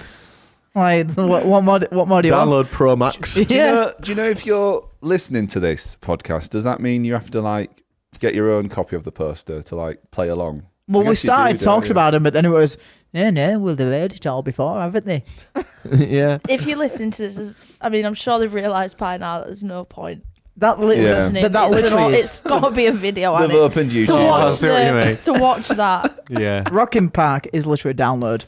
Like what more do you want? Download Pro Max. Yeah. Do you know if you're listening to this podcast, does that mean you have to like get your own copy of the poster to like play along? Well, I we guess you do, started don't talking you? about them, but then it was, no, well, they've heard it all before, haven't they? Yeah. If you listen to this, I'm sure they've realised by now that there's no point That literally, Yeah. listening. but that It's literally is. it's got to be a video on They've it. opened To YouTube. I watch, see what you mean. to watch that. Yeah. Rockin' Park is literally a download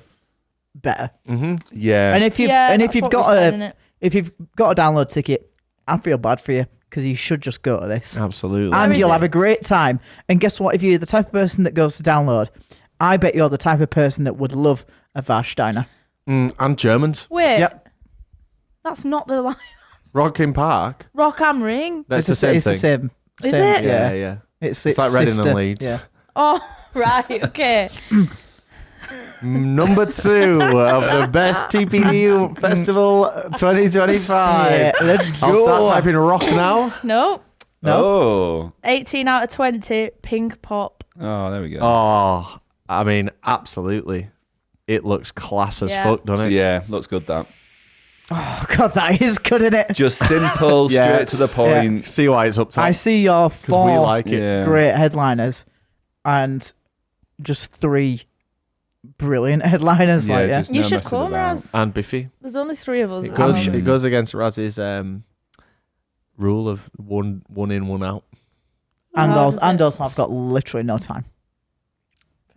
better. Mm-hmm. Yeah. And if you've Yeah, and that's if you've what got we said, innit? if you've got a download ticket, I feel bad for you because you should just go to this. Absolutely. And is you'll it? have a great time. And guess what? If you're the type of person that goes to download, I bet you're the type of person that would love a Warsteiner. And Germans. Wait, Yep. that's not the line. Rockin' Park. Rock am Ring. That's the same it's thing. the same. Is same, it? Yeah, Yeah. yeah. It's like Reading and sister. Leeds. Yeah. Oh, right, okay. Number 2 of the best TPD Festival 2025. Yeah, let's I'll go. start typing rock now. No, Oh. 18 out of 20, Pink Pop. Oh, there we go. Oh, I mean, absolutely. It looks class as Yeah. fuck, doesn't it? Yeah, looks good that. Oh, God, that is good, isn't it? Just simple, Yeah. straight to the point. See why it's up top. I see your 'Cause four we like it. Yeah. great headliners and just 3 brilliant headliners. Yeah, like, yeah. just You no should messing come, about. Raz. And Biffy. There's only 3 of us. It goes, mean- it goes against Raz's rule of one in, one out. And How also, does it- I've got literally no time.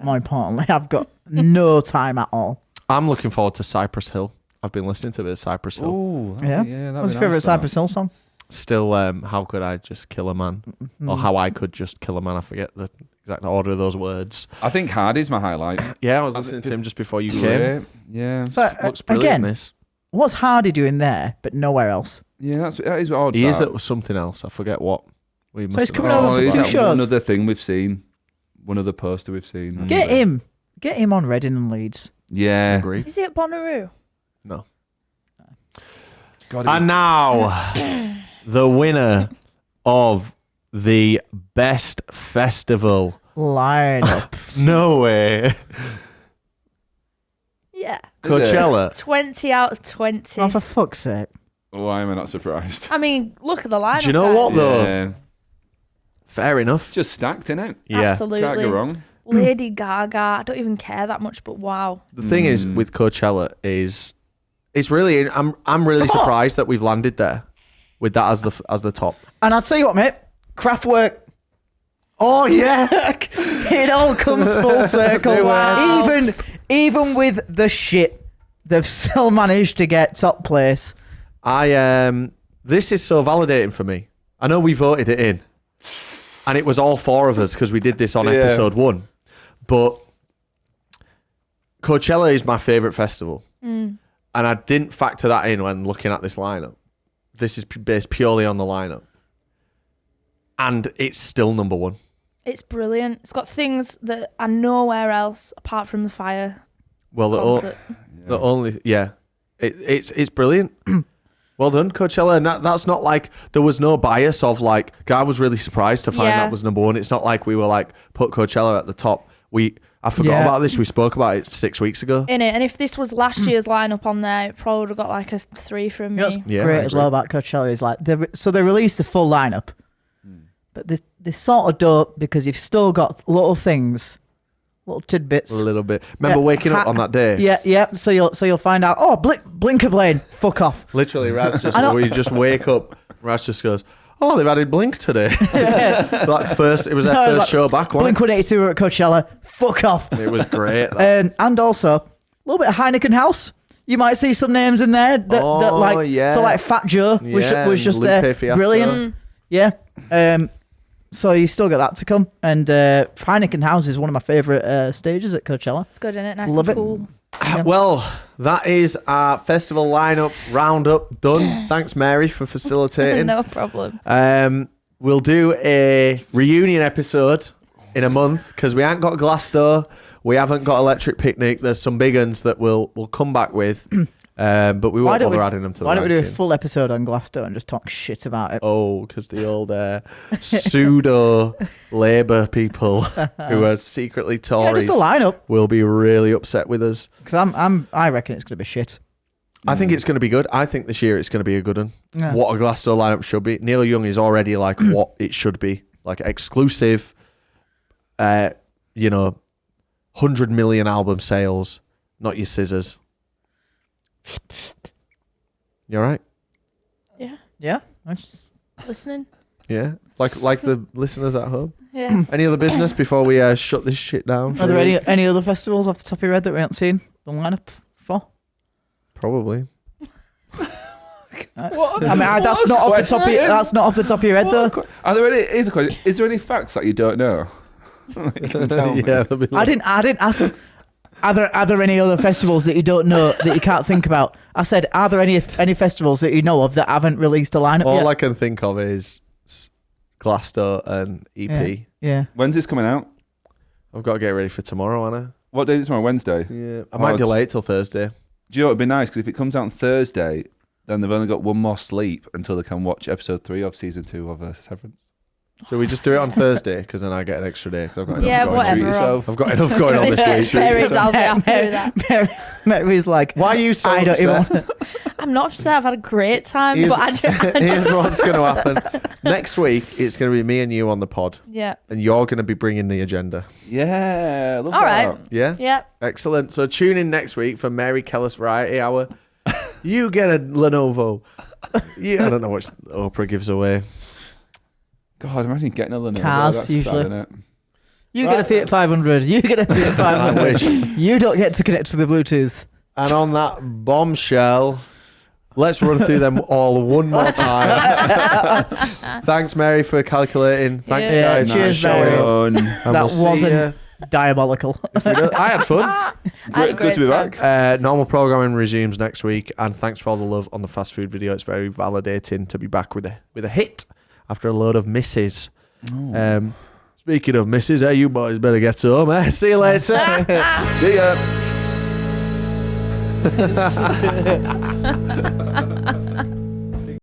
More importantly, I've got no time at all. I'm looking forward to Cypress Hill. I've been listening to a bit of Cypress Hill. Ooh, Yeah. that'd What's be your favourite nice, that. Cypress Hill song? Still, how could I just kill a man? Or how I could just kill a man. I forget the exact order of those words. I think Hardy's my highlight. Yeah, I was listening to him just before you came. Great. Yeah. But Looks brilliant, again, this. what's Hardy doing there, but nowhere else? Yeah, that is odd. He is that. at something else. I forget what. We must he's have- coming over for is 2 that shows. One other thing we've seen. One other poster we've seen. Get him on Reading and Leeds. Yeah. Agree. Is he at Bonnaroo? No. God, And now, the winner of the best festival. Lineup. No way. Yeah. Coachella. 20 out of 20. Oh, for fuck's sake. why am I not surprised? I mean, look at the lineup. Do you know guys. what, though? Yeah. Fair enough. Just stacked, innit? Yeah. Absolutely. Can't go wrong. Lady Gaga. I don't even care that much, but wow. The thing is with Coachella is it's really I'm really surprised that we've landed there with that as the top. And I'll tell you what, mate. Kraftwerk. Oh yeah. It all comes full circle. Wow. Even with the shit, they've still managed to get top place. This is so validating for me. I know we voted it in. And it was all 4 of us because we did this on Yeah. episode 1. But Coachella is my favourite festival. And I didn't factor that in when looking at this lineup. This is based purely on the lineup. And it's still number 1. It's brilliant. It's got things that are nowhere else apart from the Fire Well, concert. the only, yeah. It's brilliant. Well done, Coachella. And that's not like, there was no bias of like, I was really surprised to find Yeah. that was number 1. It's not like we were like, put Coachella at the top. I forgot Yeah. about this. We spoke about it 6 weeks ago. In it, and if this was last year's lineup on there, it probably would have got like a 3 from You know me. what's Yeah, I great as agree. well about Coachella is like, they released the full lineup, but they sort of don't because you've still got little things, little tidbits. A little bit. Remember Yeah. waking up on that day? Yeah. So you'll find out. Oh, Blinker Blade, fuck off. Literally, Raz just, I know. we just wake up, Raz just goes, oh, they've added Blink today. Like first, it was their No, it was first like, show back, wasn't Blink 182 were at Coachella. Fuck off. it? It was great. that. And also a little bit of Heineken House. You might see some names in there that Oh, like yeah. so like Fat Joe Yeah, was just Lupe there, Fiasco. brilliant. Yeah. So you still got that to come, and Heineken House is one of my favourite stages at Coachella. It's good, isn't it? Nice Love and it. cool. Well, that is our festival lineup roundup done. Thanks, Mary, for facilitating. No problem. We'll do a reunion episode in a month because we ain't got Glasgow, we haven't got Electric Picnic. There's some big uns that we'll come back with, But we won't bother adding them to the Why don't we do a ranking. full episode on Glasgow and just talk shit about it? Oh, because the old pseudo Labour people who are secretly Yeah, Tories just a lineup. will be really upset with us. Because I reckon it's going to be shit. I think it's going to be good. I think this year it's going to be a good one. Yeah. What a Glasgow lineup should be. Neil Young is already like what it should be. Like exclusive, 100 million album sales, not your scissors. You all right? Yeah. Yeah. I just- Listening. Yeah? Like the listeners at home? Yeah. Any other business before we shut this shit down? Are there any other festivals off the top of your head that we haven't seen the lineup for? Probably. I mean, that's not off the top. That's not off the top of your head, though. Are there any? Here's a question: is there any facts that you don't know? You can tell me. Yeah, they'll be I didn't ask. Are there any other festivals that you don't know that you can't think about? I said, are there any festivals that you know of that haven't released a lineup All yet? I can think of is Glasgow and EP. Yeah. When's this coming out? I've got to get ready for tomorrow, Anna. What day is it tomorrow? Wednesday. Yeah, I might delay it till Thursday. Do you know what would be nice? Because if it comes out on Thursday, then they've only got one more sleep until they can watch episode 3 of season 2 of Severance. Shall we just do it on Thursday? Because then I get an extra day. 'Cause I've got enough Yeah, going. whatever. Treat yourself. I've got enough going on this week. I'll be happy with that. Mary's like, Why are you so I don't even upset? want I'm not upset. I've had a great time. Here's, But I here's what's going to happen. Next week, it's going to be me and you on the pod. Yeah. And you're going to be bringing the agenda. Yeah. Love All that. right. Yeah? Yeah. Excellent. So tune in next week for Mary Kellis Variety Hour. You get a Lenovo. I don't know what Oprah gives away. God, imagine getting a Lenovo. Cars, That's usually. sad, innit? You get a Fiat 500. You get a Fiat 500. I wish. You don't get to connect to the Bluetooth. And on that bombshell, let's run through them all one more time. Thanks, Mary, for calculating. Thanks, Yeah. guys. Cheers, for showing Mary. up. Fun. And That we'll see wasn't ya diabolical. if we don't- I had fun. I had a Good to great be time. back. Normal programming resumes next week, and thanks for all the love on the fast food video. It's very validating to be back with a hit after a load of misses. Speaking of misses, hey, you boys better get home. See you later. See ya.